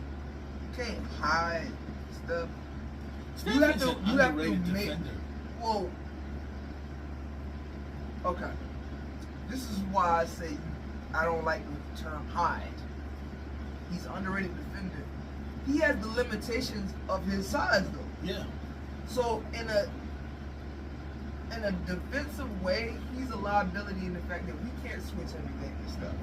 Speaker 1: You can't hide stuff.
Speaker 2: Steph
Speaker 1: You have
Speaker 2: is
Speaker 1: to-
Speaker 2: an
Speaker 1: you have to
Speaker 2: underrated
Speaker 1: make-
Speaker 2: defender.
Speaker 1: Well, okay. This is why I say I don't like the term hide. He's an underrated defender. He has the limitations of his size though.
Speaker 2: Yeah.
Speaker 1: So in a defensive way, he's a liability in the fact that we can't switch everything and stuff.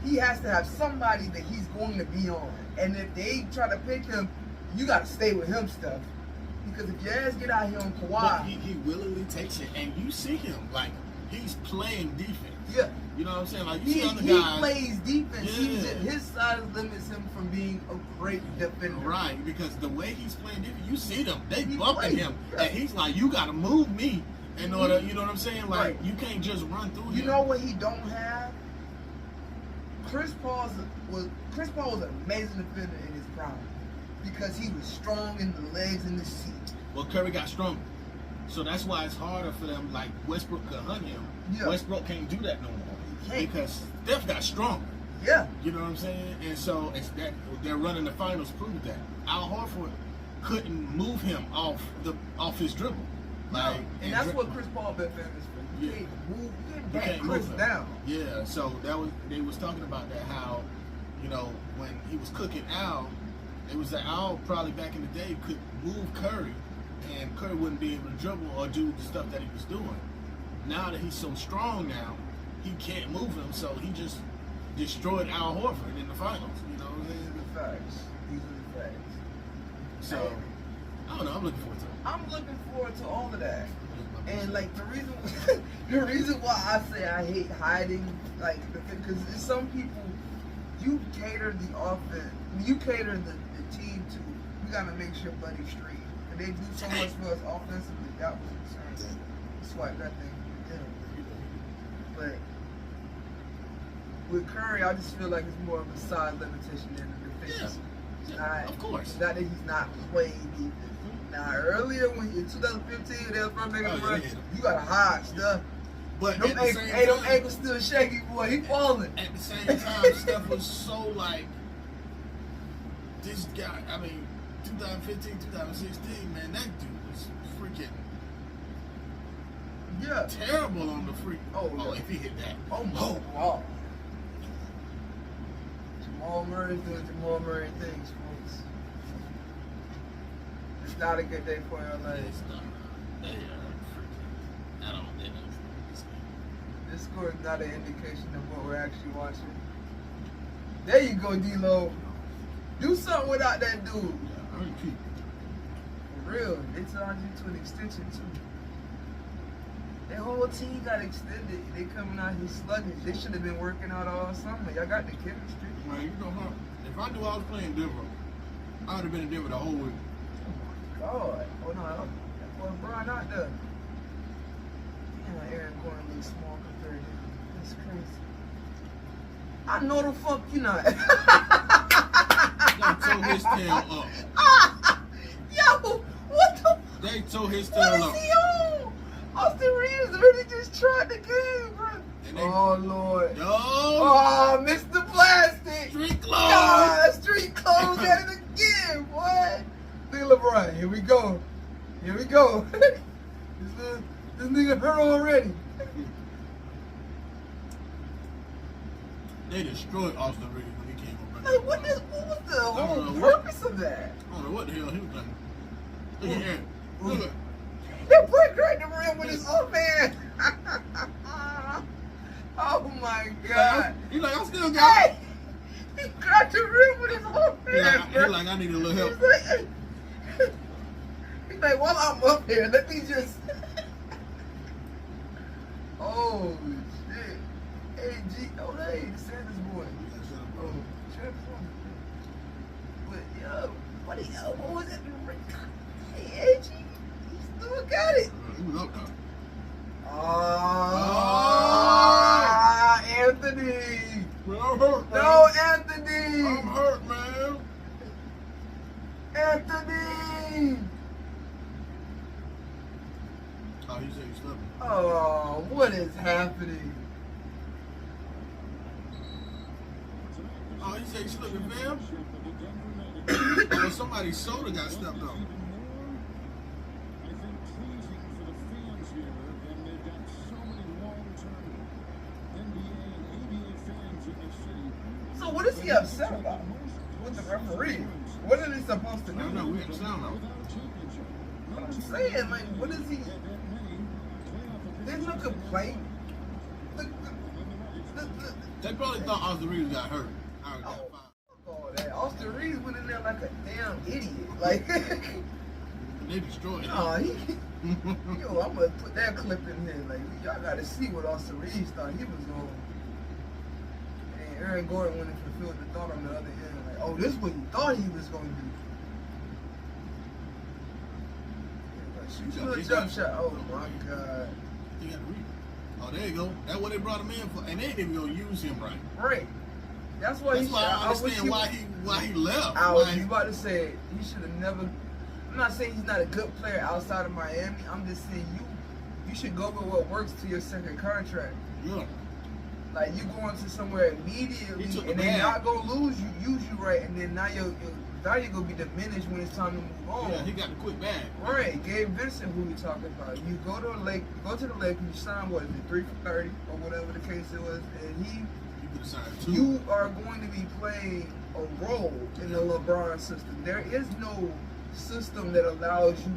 Speaker 1: He has to have somebody that he's going to be on. And if they try to pick him, you gotta stay with him stuff. Because if your ass get out here on
Speaker 2: But
Speaker 1: Kawhi,
Speaker 2: he willingly takes it, and you see him like he's playing defense.
Speaker 1: yeah.
Speaker 2: You know what I'm saying? Like you
Speaker 1: He
Speaker 2: see other guys,
Speaker 1: plays defense.
Speaker 2: Yeah.
Speaker 1: His size limits him from being a great defender.
Speaker 2: right? Because the way he's playing defense, you see them, they
Speaker 1: He
Speaker 2: bumping
Speaker 1: plays,
Speaker 2: him,
Speaker 1: yeah.
Speaker 2: and he's like, you got to move me in order. You know what I'm saying? Like
Speaker 1: Right.
Speaker 2: you can't just run through him.
Speaker 1: You know what he don't have? Chris Paul was an amazing defender in his prime because he was strong in the legs and the seat.
Speaker 2: Well, Curry got stronger. So that's why it's harder for them. Like Westbrook could hunt him.
Speaker 1: Yeah.
Speaker 2: Westbrook can't do that no more
Speaker 1: can't.
Speaker 2: because Steph got stronger.
Speaker 1: Yeah.
Speaker 2: You know what I'm saying? And so it's that they're running the finals prove that. Al Horford couldn't move him off his dribble. Like,
Speaker 1: and that's what Chris Paul been famous for. You can't move, you can't Chris
Speaker 2: move him
Speaker 1: down.
Speaker 2: Yeah, so they was talking about that, how, you know, when he was cooking Al, it was that Al probably back in the day could move Curry, and Curry wouldn't be able to dribble or do the stuff that he was doing. Now that he's so strong now, he can't move him, so he just destroyed Al Horford in the finals. You know what I'm saying?
Speaker 1: These are the facts. These are the facts.
Speaker 2: So, I don't know, I'm looking forward to it.
Speaker 1: I'm looking forward to all of that. And like the reason why I say I hate hiding, like, because some people, you cater the offense, you cater the team to, we gotta make sure Buddy's straight. And they do so much for us offensively. That was concerned. Swipe that thing. Yeah. But with Curry, I just feel like it's more of a side limitation than a defense.
Speaker 2: Yeah, of course.
Speaker 1: Not that he's not playing defense. Now, earlier when in 2015, they was first making the run, you gotta hide stuff.
Speaker 2: But
Speaker 1: them ankles still shaky, boy. He falling.
Speaker 2: At the same time, Steph was so like, this guy, I mean, 2015, 2016, man, that dude was freaking terrible on the free. Oh, if he hit that.
Speaker 1: Oh, my God. Jamal Murray's doing Jamal Murray things, folks. It's not a good day for LA.
Speaker 2: It's not. They are freaking. I don't think it's
Speaker 1: this score is not an indication of what we're actually watching. There you go, D-Lo. Do something without that dude.
Speaker 2: Yeah, I keep.
Speaker 1: For real. They charged you to an extension, too. Their whole team got extended. They coming out here sluggish. They should have been working out all summer. Y'all got the chemistry.
Speaker 2: Man, you know how? If I knew I was playing Denver, I would have been in Denver the whole week.
Speaker 1: God. Oh, no. That boy Brian out there. Damn, Aaron Gordon looks small compared to him. That's crazy. I know the fuck you not.
Speaker 2: They tore his tail up.
Speaker 1: Yo, what the?
Speaker 2: They tore his tail
Speaker 1: What
Speaker 2: up.
Speaker 1: is he on? Austin Reeves really just tried the game, bro. Oh, Lord.
Speaker 2: No.
Speaker 1: Oh, Mr. Plastic.
Speaker 2: Street clothes.
Speaker 1: God, street clothes at it again, boy. Look at LeBron. Here we go. Here we go. this nigga hurt already.
Speaker 2: They destroyed Austin Reeves when he came up.
Speaker 1: Like, what was the whole purpose of that?
Speaker 2: I don't know what the hell he was doing. Look at him. Look at
Speaker 1: That boy cracked the rim with his own man. Oh my God.
Speaker 2: He's like, I still got it.
Speaker 1: He cracked the rim with his own man.
Speaker 2: He's like, I need a little help.
Speaker 1: He's like, while I'm up here, let me just. Oh shit. Hey, hey, Sanders boy. Oh, shit. But yo, what the elbow was that? Hey, AG, he still got it.
Speaker 2: He was up there.
Speaker 1: Anthony.
Speaker 2: Well, I'm hurt, man.
Speaker 1: No, Anthony.
Speaker 2: I'm hurt, man.
Speaker 1: Anthony.
Speaker 2: Oh, he said he's slipping.
Speaker 1: Oh, what is happening?
Speaker 2: Oh, he said he's slipping, fam. Oh, somebody's soda got stepped on.
Speaker 1: So what is he upset about with the referee? What are they supposed to do?
Speaker 2: I don't know. We had sound off.
Speaker 1: What I'm saying, like, what is he? There's no complaint. Look.
Speaker 2: They probably thought Austin Reeves got hurt.
Speaker 1: Oh, that Austin Reeves went in there like a damn idiot. Like,
Speaker 2: they destroyed him.
Speaker 1: oh, yo, I'm gonna put that clip in here. Like, y'all gotta see what Austin Reeves thought he was going. And Aaron Gordon went and fulfilled the thought on the other end. Like, oh, this is what he thought he was gonna do. Shoot you a jump shot. Oh my God.
Speaker 2: He got a rebound. Oh, there you go. That's what they brought him in for, and they didn't even gonna use him right.
Speaker 1: Right. That's why
Speaker 2: I understand why he left.
Speaker 1: I was about to say he should have never. I'm not saying he's not a good player outside of Miami. I'm just saying you should go with what works to your second contract.
Speaker 2: Yeah.
Speaker 1: Like you going to somewhere immediately,
Speaker 2: He took
Speaker 1: and
Speaker 2: the
Speaker 1: they're
Speaker 2: bag.
Speaker 1: not gonna use you right, and then now you're gonna be diminished when it's time to move on.
Speaker 2: Yeah, he got the quick bag.
Speaker 1: Right, Gabe Vincent, who we talking about. You go to the Lakers, you sign what is it, 3 for 30 or whatever the case it was, and
Speaker 2: You could have signed 2.
Speaker 1: you are going to be playing a role in the LeBron system. There is no system that allows you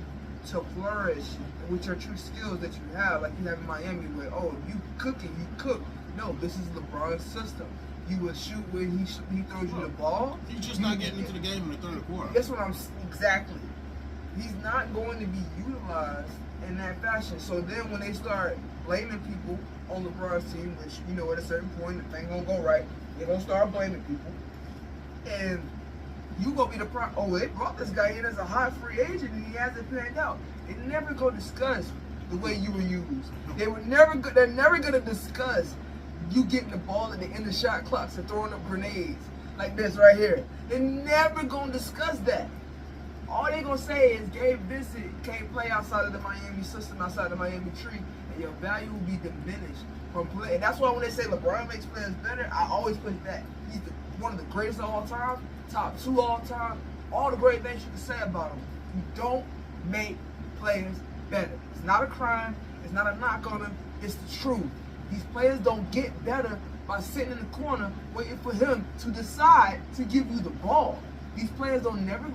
Speaker 1: to flourish with your true skills that you have, like you have in Miami, where you cooking, you cook. No, this is LeBron's system. You will shoot when he throws you the ball.
Speaker 2: He's just not getting into the game in the third quarter.
Speaker 1: That's what exactly. He's not going to be utilized in that fashion. So then when they start blaming people on LeBron's team, which at a certain point the thing gonna go right, they're gonna start blaming people, and you gonna be the they brought this guy in as a high free agent and he hasn't panned out. They never gonna discuss the way you were used. They're never gonna discuss you getting the ball at the end of shot clocks and throwing up grenades like this right here. They're never gonna discuss that. All they gonna say is Gabe Vincent can't play outside of the Miami system, outside of the Miami tree, and your value will be diminished from play. And that's why when they say LeBron makes players better, I always push back. He's one of the greatest of all time, top 2 all time, all the great things you can say about him. You don't make players better. It's not a crime. It's not a knock on him. It's the truth. These players don't get better by sitting in the corner waiting for him to decide to give you the ball. These players don't never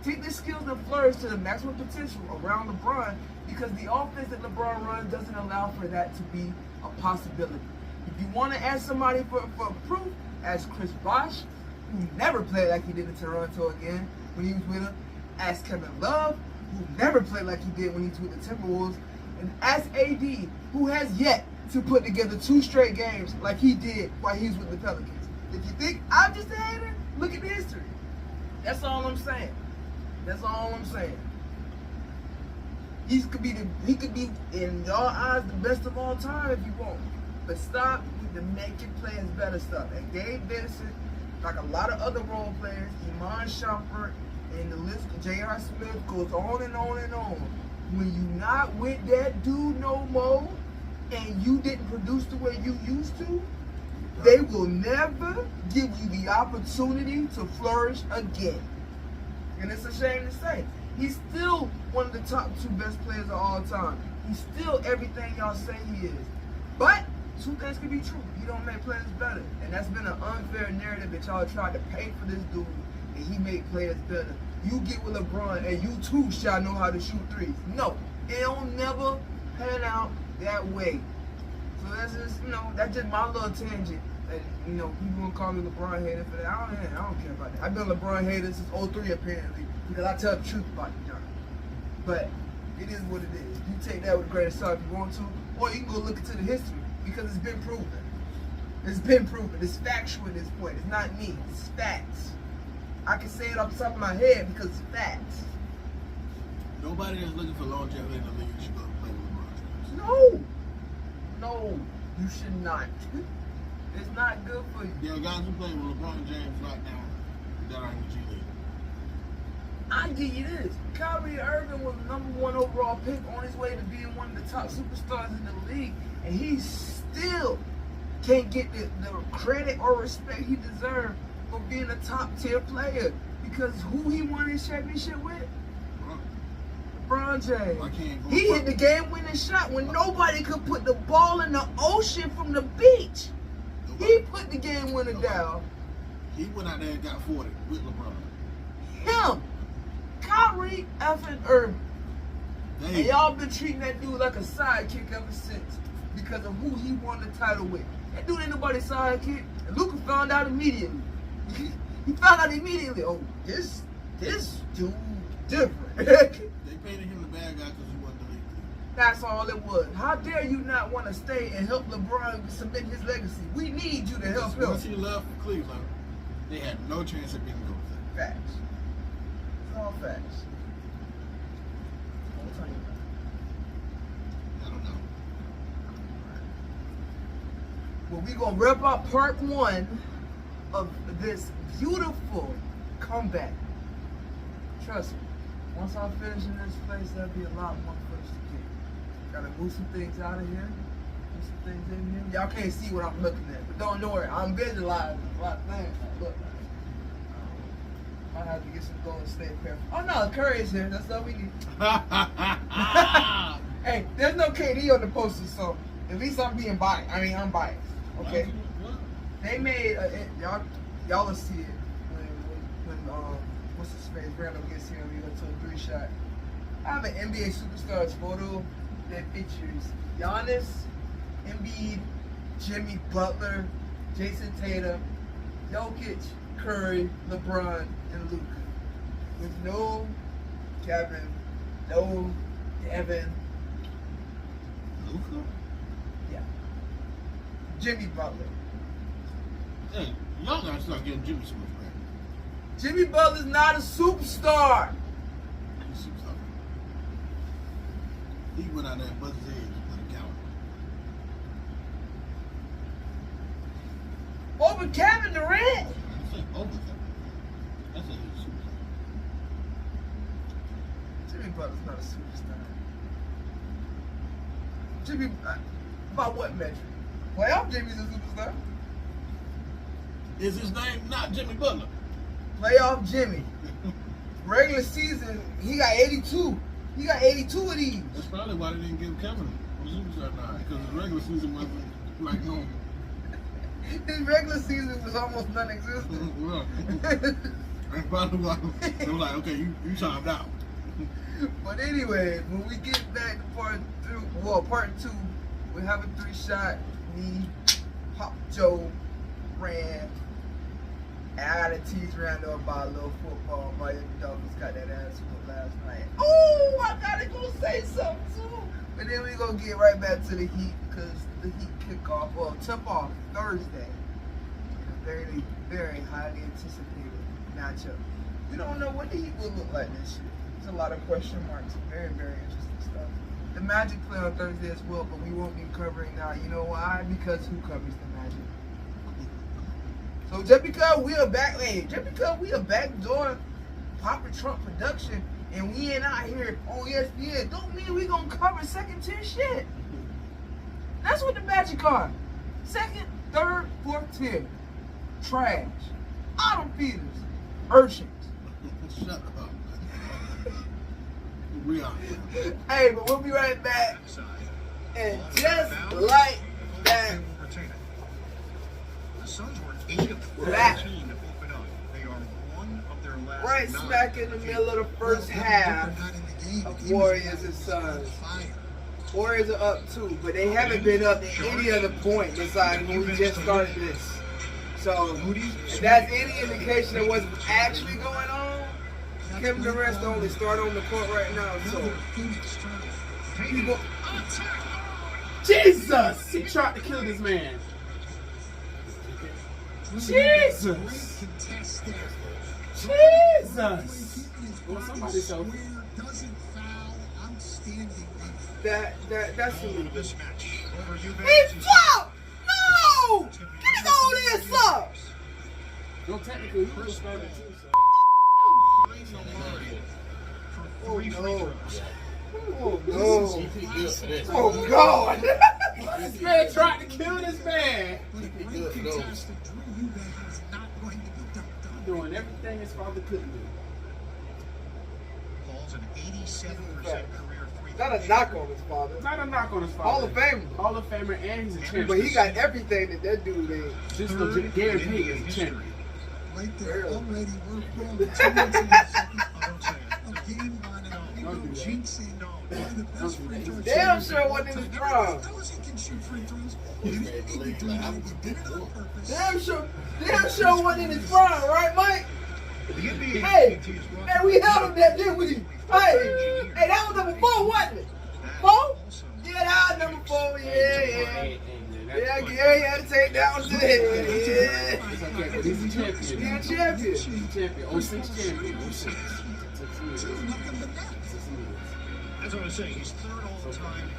Speaker 1: take their skills and flourish to the maximum potential around LeBron, because the offense that LeBron runs doesn't allow for that to be a possibility. If you want to ask somebody for proof, ask Chris Bosh, who never played like he did in Toronto again when he was with him. Ask Kevin Love, who never played like he did when he was with the Timberwolves. And ask AD, who has yet to put together 2 straight games like he did while he was with the Pelicans. If you think I'm just a hater, look at the history. That's all I'm saying. That's all I'm saying. He could be in your eyes the best of all time if you want. But stop with the making players better stuff. And Gabe Vincent, like a lot of other role players, Iman Shumpert, and the list, J.R. Smith goes on and on and on. When you not with that dude no more, and you didn't produce the way you used to, they will never give you the opportunity to flourish again. And it's a shame to say. He's still one of the top 2 best players of all time. He's still everything y'all say he is. But 2 things can be true. He don't make players better. And that's been an unfair narrative that y'all tried to paint for this dude, and he made players better. You get with LeBron and you too shall know how to shoot threes. No, it'll never pan out that way. So that's just, that's just my little tangent. And, people gonna call me LeBron hater for that. I don't care about that. I've been a LeBron hater since 03 apparently, because I tell the truth about the John. But it is what it is. You take that with a grain of salt if you want to, or you can go look into the history, because it's been proven. It's been proven. It's factual at this point. It's not me. It's facts. I can say it off the top of my head because it's facts.
Speaker 2: Nobody that's looking for longevity in the league should go play with LeBron James.
Speaker 1: No, you should not. It's not good for you.
Speaker 2: There are guys who play with LeBron James right now that are in the G League.
Speaker 1: I give you this. Kyrie Irving was the #1 overall pick on his way to being one of the top superstars in the league, and he still can't get the credit or respect he deserves for being a top-tier player, because who he won his championship with? LeBron James. He hit the game-winning shot when nobody could put the ball in the ocean from the beach. He put the game-winner down.
Speaker 2: He went out there and got 40 with LeBron.
Speaker 1: Him, Kyrie effing Irving.
Speaker 2: Dang.
Speaker 1: And y'all been treating that dude like a sidekick ever since because of who he won the title with. That dude ain't nobody's sidekick. And Luka found out immediately. He found out immediately, oh, this dude different.
Speaker 2: They painted him the bad guy because he wasn't the league.
Speaker 1: That's all it was. How dare you not want to stay and help LeBron cement his legacy? We need you to help him.
Speaker 2: Once he left Cleveland, they had no chance of being good with that.
Speaker 1: Facts. It's all facts. I'll tell you about it.
Speaker 2: I don't know.
Speaker 1: Well, we're going to wrap up part 1 of this beautiful comeback Trust me. Once I finish in this place, there'll be a lot more footage to get. Gotta move some things out of here. Move some things in here. Y'all can't see what I'm looking at, but don't worry. I'm visualizing a lot of things. Look. Might have to get some Golden State pair. Oh no, Curry is here. That's all we need. Hey, there's no KD on the poster, so at least I'm being biased. I mean, I'm biased. Okay. They made y'all will see it when what's his face Randall gets here and we go to a 3-shot. I have an NBA Superstars photo that features Giannis, Embiid, Jimmy Butler, Jason Tatum, Jokic, Curry, LeBron, and Luka. With no Kevin, no Devin.
Speaker 2: Luka?
Speaker 1: Yeah. Jimmy Butler.
Speaker 2: Hey, y'all gotta start getting Jimmy some respect.
Speaker 1: Jimmy Butler's not a superstar.
Speaker 2: He's a superstar. He went out there and buzzed his head with a coward.
Speaker 1: Over Kevin Durant.
Speaker 2: I said over Kevin. That's a superstar.
Speaker 1: Jimmy Butler's not a superstar. Jimmy, by what metric? Playoff Jimmy's a superstar.
Speaker 2: Is his name not Jimmy Butler?
Speaker 1: Playoff Jimmy. Regular season, he got 82. He got 82 of these.
Speaker 2: That's probably why they didn't give Kevin a superstar now, because his regular season wasn't like normal.
Speaker 1: His regular season was almost non-existent.
Speaker 2: Well, that's probably why they were like, okay, you timed out.
Speaker 1: But anyway, when we get back to part 2, we have a 3-shot. Me, Pop Joe, Rand. And I gotta tease Randall about a little football. My Dolphins got that ass whooped last night. Oh, I gotta go say something too. But then we gonna get right back to the Heat because the Heat kickoff, tip-off Thursday. A very, very highly anticipated matchup. We don't know what the Heat will look like this year. There's a lot of question marks. Very, very interesting stuff. The Magic play on Thursday as well, but we won't be covering now. You know why? Because who covers the Magic? So just because we a backdoor Papa Trump production and we ain't out here on ESPN, don't mean we gonna cover second tier shit. That's what the Magic are. Second, third, fourth tier. Trash. Autumn feeders. Urchins.
Speaker 2: Shut up. We are.
Speaker 1: Hey, but we'll be right back. And just like that,
Speaker 3: the Suns were 8 of 14 to open up. They are one of their last
Speaker 1: right smack in the middle of the first half of Warriors and Suns. Warriors are up 2, but they haven't been up at any other point besides when we just started this. So, if that's any indication of what's actually going on, Kevin Durant's the only starter on the court right now. So,
Speaker 4: Jesus! He tried to kill this man. Jesus! Jesus! Well, somebody so.
Speaker 1: That's a little bit.
Speaker 3: This match over Juventus.
Speaker 1: He's flopped! No! Get all this up!
Speaker 4: No, technically, he was started too, so.
Speaker 1: Oh no. Oh no. Oh God.
Speaker 4: This man tried to kill this man. Doing everything his father couldn't do.
Speaker 3: Paul's an 87% career free
Speaker 1: Not a knock on his father.
Speaker 4: Not a knock on his father.
Speaker 1: Hall of Famer.
Speaker 4: Hall of Famer, and he's a champion.
Speaker 1: But he got everything that dude ain't.
Speaker 4: Just legit guaranteed as a champion.
Speaker 3: right there.
Speaker 1: Really?
Speaker 3: Already we're from the 2 minutes in the second half. A game on out.
Speaker 4: Don't do that.
Speaker 3: Jinxing one of the best free throws.
Speaker 1: Damn sure wasn't in his prime.
Speaker 3: Knows he can shoot free throws. He did it on purpose.
Speaker 1: Damn sure wasn't in his prime, right, Mike?
Speaker 3: The NBA
Speaker 1: Hey,
Speaker 3: team is brought
Speaker 1: hey, we held him that, didn't we? Hey, that was number 4, wasn't it? 4? Yeah, that was number 4. Yeah. Yeah, Gary had to take that one to the head. Yeah.
Speaker 4: It's okay, but he's a champion.
Speaker 1: He's a champion.
Speaker 4: He's a champion. 06 champion. 06.
Speaker 3: As I was saying, he's third all time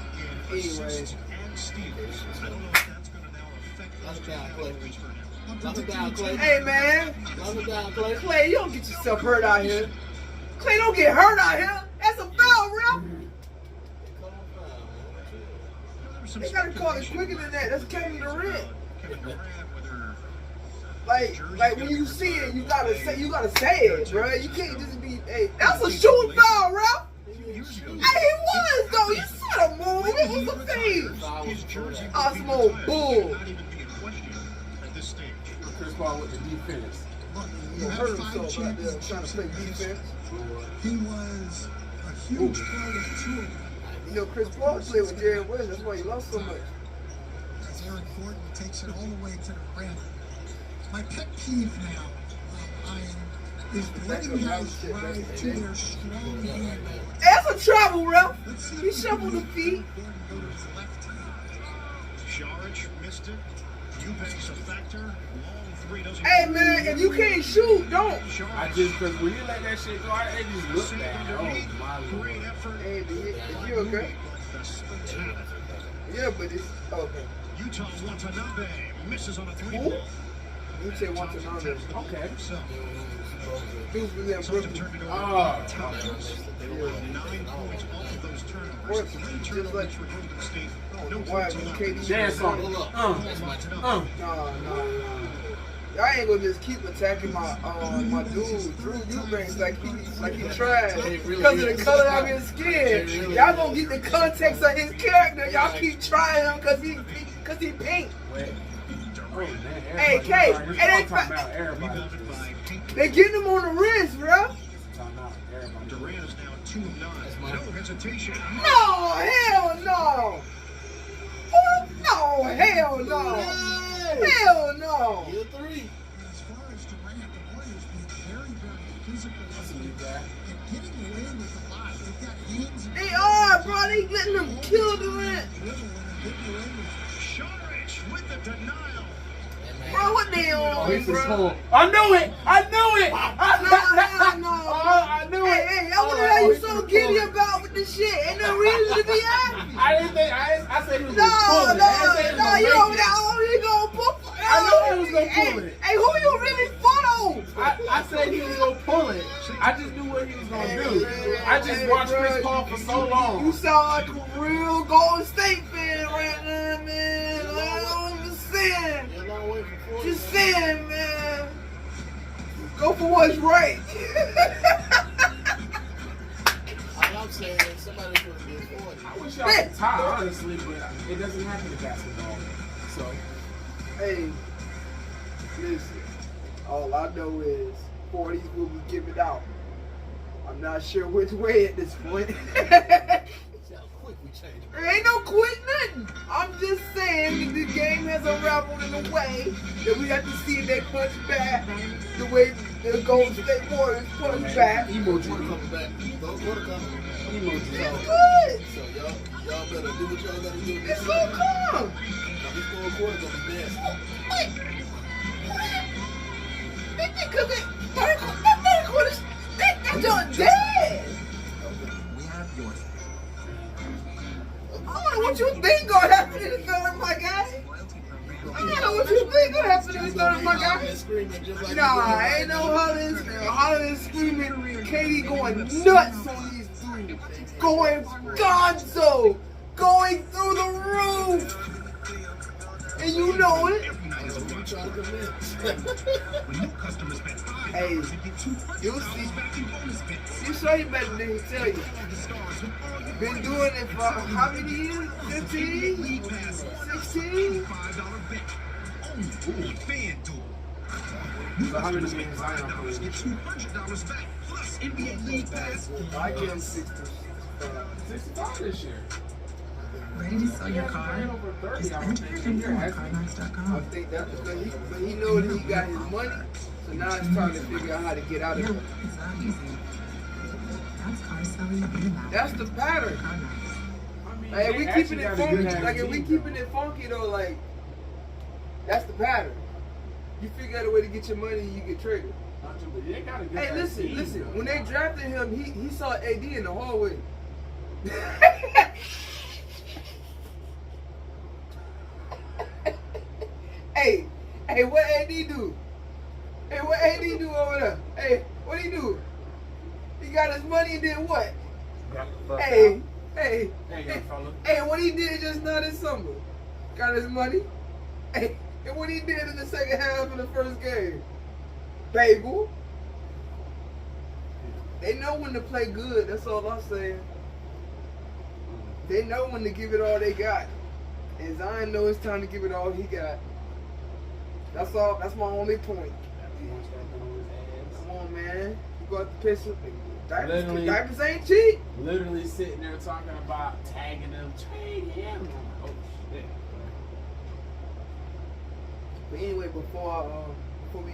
Speaker 3: in assists and steals. I don't know if that's going to now affect those categories for him.
Speaker 1: Hey, man. Clay, you don't get yourself hurt out here. Clay don't get hurt out here. That's a foul, ref. They gotta call it quicker than that. That's Kevin Durant. Like when you see it, you gotta say it, bro. You can't just be, hey, that's a shooting foul, ref. Hey, he was though. You saw the move. It was a fade. Osmo bull.
Speaker 4: Chris Paul with the defense.
Speaker 1: He hurt himself out there trying to play defense.
Speaker 3: He was a huge part of two.
Speaker 1: You know, Chris Paul played with Jared Williams. That's why he lost so much.
Speaker 3: As Eric Gordon takes it all the way to the rim. My pet peeve now, Ian, is letting guys drive to their strong hand.
Speaker 1: That's a travel, ref. He shuffled the feet.
Speaker 3: Saric missed it. Eubank's a factor. Long three doesn't.
Speaker 1: Hey man, if you can't shoot, don't.
Speaker 4: I just, because when you let that shit go, it just looks bad. Oh, my
Speaker 3: Great
Speaker 4: Lord.
Speaker 3: effort.
Speaker 1: Hey, is you okay? Yeah, but it's okay.
Speaker 3: Utah's Watanabe misses on a three
Speaker 1: Who?
Speaker 3: ball.
Speaker 1: You say once another.
Speaker 4: Okay.
Speaker 1: Dude was in
Speaker 3: Brooklyn
Speaker 1: Brooklyn.
Speaker 3: turned it over.
Speaker 4: Oh.
Speaker 3: Thomas. They were 9 points off of those turnovers.
Speaker 1: What?
Speaker 3: 3
Speaker 1: Just
Speaker 3: turnovers
Speaker 1: like-
Speaker 3: for Golden State. No
Speaker 1: Why?
Speaker 3: points
Speaker 1: When
Speaker 3: allowed.
Speaker 1: KD
Speaker 4: Dance on it.
Speaker 1: No. Y'all ain't gonna just keep attacking my dude Drew Eubanks like he trash because of the color of his skin. Y'all gonna get the context of his character. Y'all keep trying him because he pink.
Speaker 4: Wait. Oh, man.
Speaker 1: Hey,
Speaker 4: everybody-
Speaker 1: Kay,
Speaker 4: I'm
Speaker 1: it ain't
Speaker 4: talking
Speaker 1: fa-
Speaker 4: about everybody.
Speaker 3: Rebounded by Pete.
Speaker 1: They getting him on the wrist, bro.
Speaker 4: I'm talking about everybody.
Speaker 3: Durant is now 2 of 9. No hesitation.
Speaker 1: No, hell no. No, hell no. Hell no.
Speaker 2: You're three.
Speaker 3: As far as Durant, the Warriors being very, very physical and getting away with a lot. They've got hands and
Speaker 1: They are, bro. They letting them kill Durant.
Speaker 3: little and getting away with Saric with the denial.
Speaker 1: Bro, what they
Speaker 4: Oh,
Speaker 1: on,
Speaker 4: this is
Speaker 1: bro?
Speaker 4: cool. I knew it! I knew it!
Speaker 1: No.
Speaker 4: Oh, I knew it!
Speaker 1: Hey, I wonder how you so giddy about with this shit. Ain't no reason to be happy.
Speaker 4: I didn't think, I said he was
Speaker 1: No,
Speaker 4: going to pull it. I didn't say he was
Speaker 1: no,
Speaker 4: gonna
Speaker 1: you
Speaker 4: make
Speaker 1: over
Speaker 4: it.
Speaker 1: there, oh, you gonna pull.
Speaker 4: I knew he was gonna pull it.
Speaker 1: Hey, who you really follow?
Speaker 4: I said he was going to pull it. I just knew what he was going to do. I just watched Chris Paul for so long.
Speaker 1: You sound like a real Golden State fan right now, man. I'm just saying.
Speaker 2: You're a long way from 40.
Speaker 1: Just saying, man. Go for what's right.
Speaker 2: All I'm saying is somebody should be 40.
Speaker 4: I wish y'all could tie, honestly, but it doesn't happen in basketball. So,
Speaker 1: Hey, listen. All I know is 40s will be given out. I'm not sure which way at this point.
Speaker 2: See how quick we change.
Speaker 1: There ain't no quit nothing. I'm just saying that the game has unraveled in a way that we have to see if they punch back the way the Golden State Warriors punch back.
Speaker 2: Quarter coming back. Those quarter coming.
Speaker 1: It's good.
Speaker 2: So y'all better do what y'all gotta do.
Speaker 1: It's so calm.
Speaker 2: This fourth quarter gonna be nasty.
Speaker 1: Wait. Because that third quarter, that joint dead.
Speaker 3: We have yours.
Speaker 1: I don't know what you think gonna happen in the third, my guy. I don't know what you think gonna happen in the third, my guy.
Speaker 2: Screaming just like
Speaker 1: Nah, ain't no hollering, screaming. Katie going nuts on these dudes. Going gonzo. Going through the roof. And you know it. Hey, you'll see. You sure you better than he tell you. Been doing it for how many years? 15? 16?
Speaker 4: so how many games Zion played?
Speaker 1: I give him 60.
Speaker 4: 65 this year.
Speaker 5: Ready to sell your car? Just enter your info at
Speaker 1: I
Speaker 5: CarMax.com.
Speaker 1: think that's because he know that he got his money, so now it's time to figure out how to get out of
Speaker 5: No,
Speaker 1: it.
Speaker 5: it's not easy. That's car selling in the map.
Speaker 1: That's the pattern.
Speaker 5: CarMax.
Speaker 4: I mean,
Speaker 1: Like, if we
Speaker 4: they
Speaker 1: keeping
Speaker 4: actually
Speaker 1: it
Speaker 4: got a
Speaker 1: funky,
Speaker 4: good
Speaker 1: like if we
Speaker 4: team,
Speaker 1: keeping it funky though, like that's the pattern. You figure out a way to get your money, you get triggered.
Speaker 4: though. They got a good
Speaker 1: Hey,
Speaker 4: ass team,
Speaker 1: listen.
Speaker 4: though.
Speaker 1: When they drafted him, he saw AD in the hallway. Hey, what AD do? Hey, what AD do over there? Hey, what he do? He got his money and did what?
Speaker 4: Got the fuck
Speaker 1: Hey,
Speaker 4: out.
Speaker 1: hey,
Speaker 4: Hey, young fella.
Speaker 1: hey, what he did just now this summer. Got his money. Hey, and what he did in the second half of the first game. Babel. They know when to play good, that's all I'm saying. They know when to give it all they got. And Zion know it's time to give it all he got. That's all. That's my only point. Come on, man. You got the pistol.
Speaker 4: Literally.
Speaker 1: Diapers ain't cheap.
Speaker 4: Literally sitting there talking about tagging them, trade him. Oh shit.
Speaker 1: But anyway, before we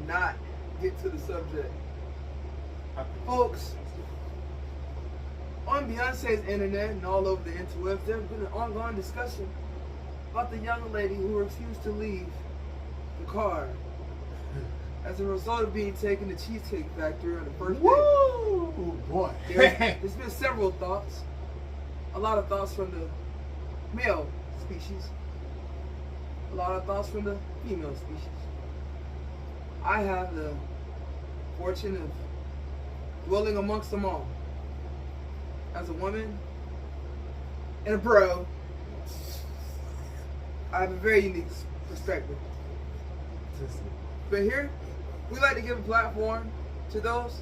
Speaker 1: not get to the subject, folks, on Beyonce's internet and all over the interwebs, there's been an ongoing discussion about the young lady who refused to leave the car as a result of being taken to Cheesecake Factory on the first day.
Speaker 4: Woo, boy.
Speaker 1: There's been several thoughts. A lot of thoughts from the male species. A lot of thoughts from the female species. I have the fortune of dwelling amongst them all. As a woman and a bro, I have a very unique perspective. But here, we like to give a platform to those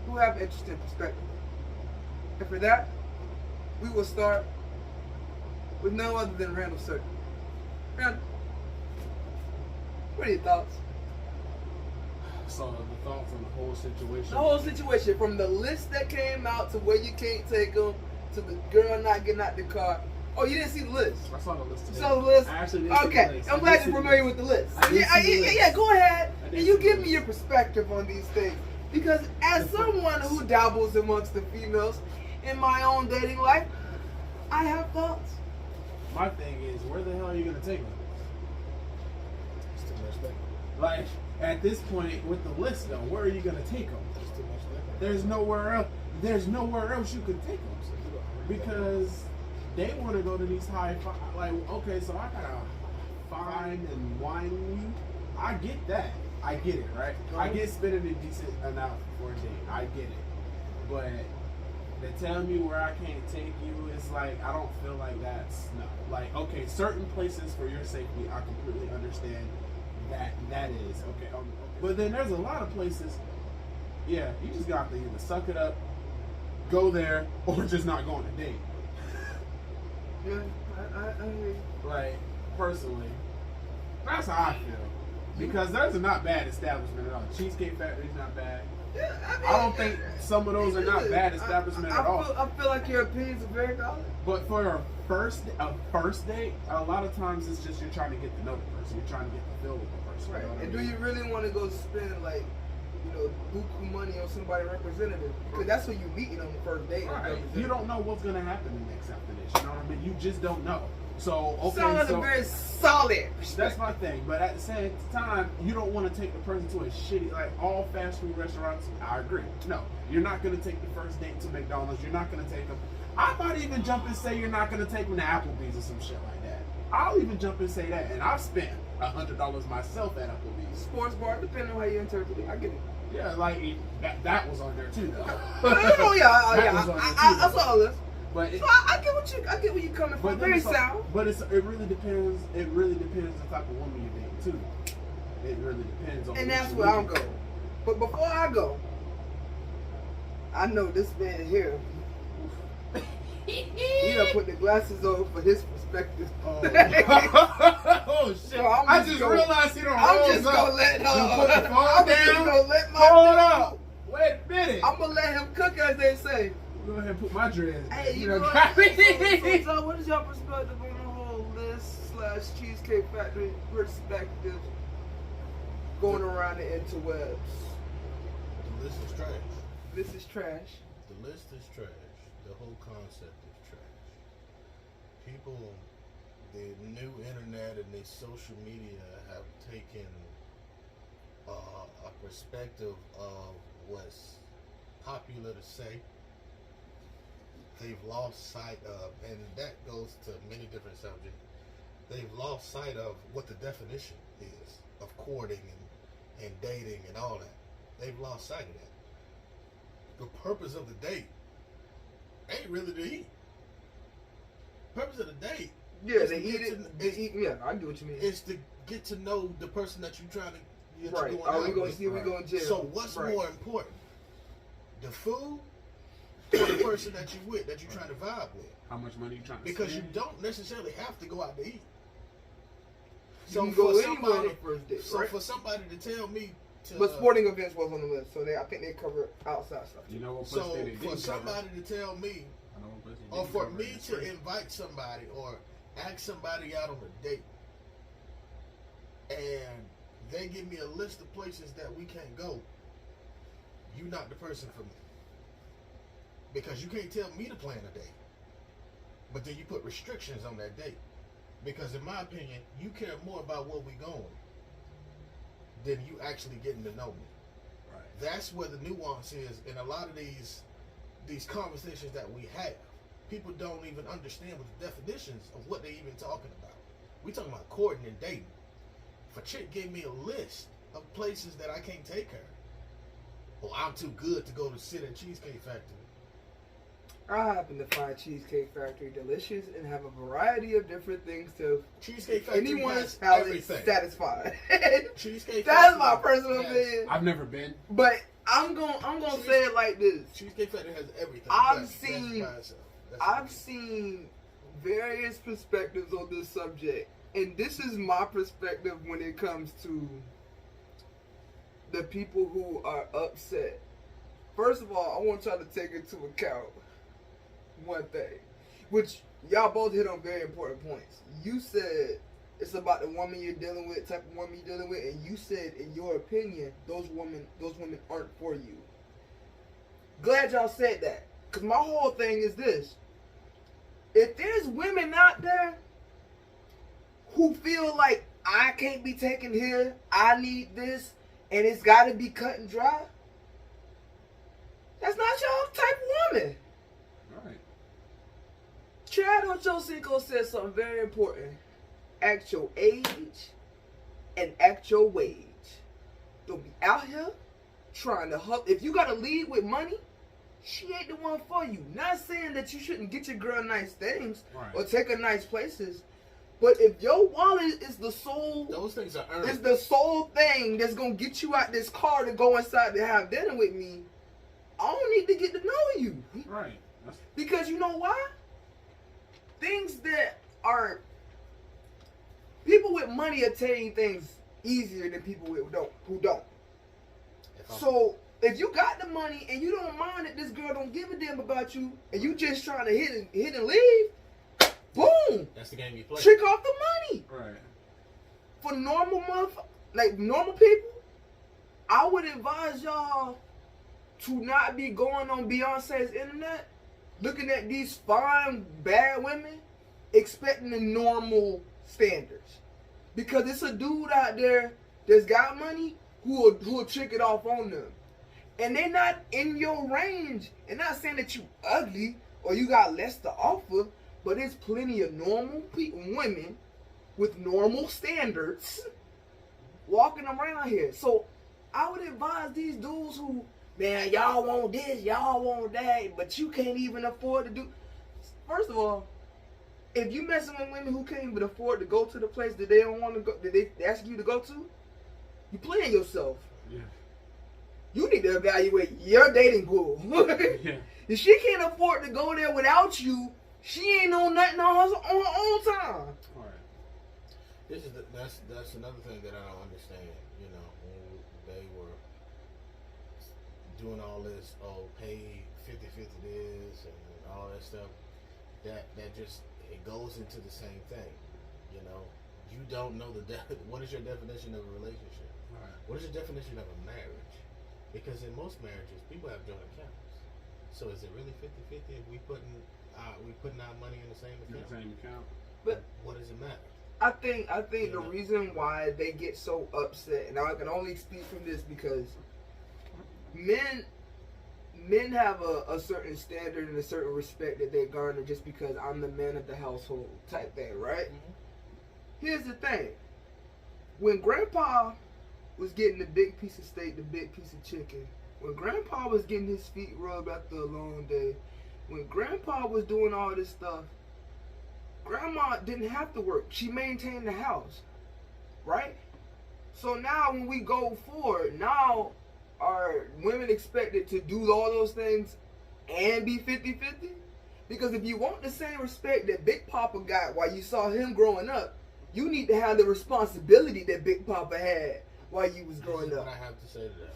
Speaker 1: who have interesting perspective. And for that, we will start with no other than Randall Certain. Randall, what are your thoughts?
Speaker 4: So the thoughts on the whole situation.
Speaker 1: The whole situation, from the list that came out to where you can't take them, to the girl not getting out the car. Oh, you didn't see the list?
Speaker 4: I saw the list today.
Speaker 1: You saw the list?
Speaker 4: I actually didn't see the
Speaker 1: Okay,
Speaker 4: list.
Speaker 1: I'm glad you're familiar with the list.
Speaker 4: I did see the list.
Speaker 1: Yeah, go ahead.
Speaker 4: I did
Speaker 1: And you
Speaker 4: see the
Speaker 1: give me
Speaker 4: list.
Speaker 1: your perspective on these things. Because as someone who dabbles amongst the females in my own dating life, I have thoughts.
Speaker 4: My thing is, where the hell are you gonna take them? Like, at this point with the list though, where are you gonna take them? There's nowhere else. There's nowhere else you could take them because they want to go to these like. Okay, so I gotta find and wine you. I get that. I get it, right? I get spending a decent amount for a date. I get it, but to tell me where I can't take you is like I don't feel like that's no. Like okay, certain places for your safety, I completely understand. That is okay, but then there's a lot of places. Yeah, you just got to either suck it up, go there, or just not go on a date.
Speaker 1: Yeah, I hear you.
Speaker 4: Like personally, that's how I feel because there's a not bad establishment at all. Cheesecake Factory's not bad.
Speaker 1: Yeah,
Speaker 4: I don't think some of those are not bad establishment at all.
Speaker 1: I feel like your opinions are very valid.
Speaker 4: But for a first date, a lot of times it's just you're trying to get to know the person. You're trying to get to feel with the person.
Speaker 1: Right.
Speaker 4: You know what I
Speaker 1: And do
Speaker 4: mean?
Speaker 1: you really want to go spend like, buku money on somebody representative? Because that's who you meeting on the first date.
Speaker 4: Right. You don't know what's gonna happen the next after this. You know what I mean? You just don't know. So okay,
Speaker 1: Sounds like
Speaker 4: so
Speaker 1: a very solid.
Speaker 4: that's my thing. But at the same time, you don't want to take the person to a shitty like all fast food restaurants. I agree. No, you're not gonna take the first date to McDonald's. You're not gonna take them. I might even jump and say you're not gonna take them to Applebee's or some shit like that. I'll even jump and say that. And I've spent $100 myself at Applebee's.
Speaker 1: Sports bar, depending on how you interpret it. I get it.
Speaker 4: Yeah, like that was on there too, though.
Speaker 1: Oh yeah,
Speaker 4: That was on there
Speaker 1: I
Speaker 4: too,
Speaker 1: saw all this.
Speaker 4: But
Speaker 1: So I get where you coming from. Very sound.
Speaker 4: But it really depends. It really depends the type of woman you date too. It really depends on.
Speaker 1: And
Speaker 4: what
Speaker 1: that's
Speaker 4: you
Speaker 1: where I'm
Speaker 4: look
Speaker 1: going. But before I go, I know this man here. He done put the glasses on for his perspective.
Speaker 4: Oh, oh shit!
Speaker 1: So I'm
Speaker 4: I
Speaker 1: just
Speaker 4: just
Speaker 1: gonna-
Speaker 4: realized he don't
Speaker 1: I'm
Speaker 4: roll
Speaker 1: just
Speaker 4: up.
Speaker 1: gonna let
Speaker 4: You put the phone
Speaker 1: I'm just
Speaker 4: down.
Speaker 1: gonna let my
Speaker 4: Hold
Speaker 1: dude
Speaker 4: up.
Speaker 1: go.
Speaker 4: Wait a minute.
Speaker 1: I'm gonna let him cook, as they say.
Speaker 4: Go ahead and put my dreads.
Speaker 1: Hey,
Speaker 4: back.
Speaker 1: you know
Speaker 4: done
Speaker 1: what?
Speaker 4: got me.
Speaker 1: So what is your perspective on the whole list / Cheesecake Factory perspective going around the interwebs?
Speaker 2: The list is trash.
Speaker 1: This is trash.
Speaker 2: The list is trash. The whole concept is trash. People, the new internet and the social media have taken a perspective of what's popular to say. They've lost sight of, and that goes to many different subjects. They've lost sight of what the definition is of courting and dating and all that. They've lost sight of that. the purpose of the date ain't really to eat. Purpose of the date.
Speaker 1: Yeah,
Speaker 2: is
Speaker 1: they
Speaker 2: to
Speaker 1: eat
Speaker 2: get
Speaker 1: it.
Speaker 2: to-
Speaker 1: They eat. Yeah, I get what you mean.
Speaker 2: Is to get to know the person that you're trying to. That
Speaker 1: Right.
Speaker 2: You're going
Speaker 1: Are we
Speaker 2: out
Speaker 1: going
Speaker 2: with.
Speaker 1: to see? We going to jail?
Speaker 2: So what's
Speaker 1: Right.
Speaker 2: more important, the food or the person that you with that you're trying to vibe with?
Speaker 4: How much money you trying to
Speaker 2: Because you
Speaker 4: spend?
Speaker 2: don't necessarily have to go out to eat.
Speaker 1: You can go
Speaker 2: for
Speaker 1: anywhere on the
Speaker 2: somebody,
Speaker 1: first date,
Speaker 2: so
Speaker 1: right?
Speaker 2: for somebody to tell me to,
Speaker 1: But sporting events was on the list, so I think they cover outside stuff.
Speaker 4: You know what?
Speaker 2: so
Speaker 4: They
Speaker 2: for
Speaker 4: didn't
Speaker 2: somebody
Speaker 4: cover.
Speaker 2: to tell me,
Speaker 4: I know what pussy they
Speaker 2: or
Speaker 4: didn't
Speaker 2: for
Speaker 4: cover
Speaker 2: me
Speaker 4: in the
Speaker 2: to
Speaker 4: street.
Speaker 2: invite somebody or ask somebody out on a date, and they give me a list of places that we can't go, you're not the person for me. Because you can't tell me to plan a date, but then you put restrictions on that date. Because in my opinion, you care more about where we going than you actually getting to know me.
Speaker 4: Right.
Speaker 2: That's where the nuance is in a lot of these conversations that we have. People don't even understand what the definitions of what they even talking about. We talking about courting and dating. If a chick gave me a list of places that I can't take her, or I'm too good to go to sit at Cheesecake Factory.
Speaker 1: I happen to find Cheesecake Factory delicious and have a variety of different things to
Speaker 2: Cheesecake Factory
Speaker 1: anyone's
Speaker 2: has
Speaker 1: palate
Speaker 2: everything.
Speaker 1: satisfied.
Speaker 2: Cheesecake
Speaker 1: That's my
Speaker 2: Factory
Speaker 1: personal
Speaker 2: has-
Speaker 1: opinion.
Speaker 4: I've never been.
Speaker 1: But I'm gonna say it like this.
Speaker 2: Cheesecake Factory has everything.
Speaker 1: I've
Speaker 2: That's
Speaker 1: seen-
Speaker 2: by itself. That's
Speaker 1: I've
Speaker 2: it.
Speaker 1: seen various perspectives on this subject, and this is my perspective when it comes to the people who are upset. First of all, I want y'all to take into account one thing, which y'all both hit on very important points. You said it's about the woman you're dealing with, type of woman you're dealing with, and you said, in your opinion, those women aren't for you. Glad y'all said that, because my whole thing is this. If there's women out there who feel like I can't be taken here, I need this, and it's got to be cut and dry, that's not your type of woman.
Speaker 4: All right.
Speaker 1: Chad Ochocinco said something very important. Act your age and act your wage. Don't be out here trying to hustle. If you got to lead with money, she ain't the one for you. Not saying that you shouldn't get your girl nice things
Speaker 4: Right.
Speaker 1: or take her nice places, but if your wallet is the sole,
Speaker 2: Those things are earned.
Speaker 1: is the sole thing that's gonna get you out this car to go inside to have dinner with me, I don't need to get to know you.
Speaker 4: Right. That's,
Speaker 1: Because you know why? Things that are people with money attain things easier than people who don't.
Speaker 2: If I'm-
Speaker 1: So if you got the money and you don't mind that this girl don't give a damn about you, and you just trying to hit and leave, boom,
Speaker 2: that's the game you play.
Speaker 1: trick off the money.
Speaker 4: right.
Speaker 1: For normal normal people, I would advise y'all to not be going on Beyonce's internet, looking at these fine, bad women, expecting the normal standards. Because it's a dude out there that's got money who will trick it off on them. And they're not in your range. And not saying that you ugly or you got less to offer, but there's plenty of normal women with normal standards walking around here. So I would advise these dudes who, man, y'all want this, y'all want that, but you can't even afford to do. First of all, if you messing with women who can't even afford to go to the place that they don't want to go, that they ask you to go to, you playing yourself.
Speaker 4: Yeah.
Speaker 1: You need to evaluate your dating pool.
Speaker 4: Yeah.
Speaker 1: If she can't afford to go there without you, she ain't on nothing on her own time.
Speaker 4: All right.
Speaker 2: That's another thing that I don't understand. You know, when they were doing all this, pay 50-50 this and all that stuff. That just it goes into the same thing. You know, you don't know what is your definition of a relationship?
Speaker 4: All right.
Speaker 2: What is your definition of a marriage? Because in most marriages, people have joint accounts. So is it really 50-50 if we putting our money in the same
Speaker 4: In the
Speaker 2: account?
Speaker 4: same account.
Speaker 1: But
Speaker 2: What does it matter?
Speaker 1: I think the
Speaker 2: Yeah.
Speaker 1: reason why they get so upset, and I can only speak from this because men have a certain standard and a certain respect that they garner just because I'm the man of the household type thing, right? Here's the thing. When Grandpa was getting the big piece of steak, the big piece of chicken, when Grandpa was getting his feet rubbed after a long day, when Grandpa was doing all this stuff, Grandma didn't have to work. She maintained the house, right? So now when we go forward, now are women expected to do all those things and be 50-50? Because if you want the same respect that Big Papa got while you saw him growing up, you need to have the responsibility that Big Papa had while you was growing up.
Speaker 2: What I have to say to that.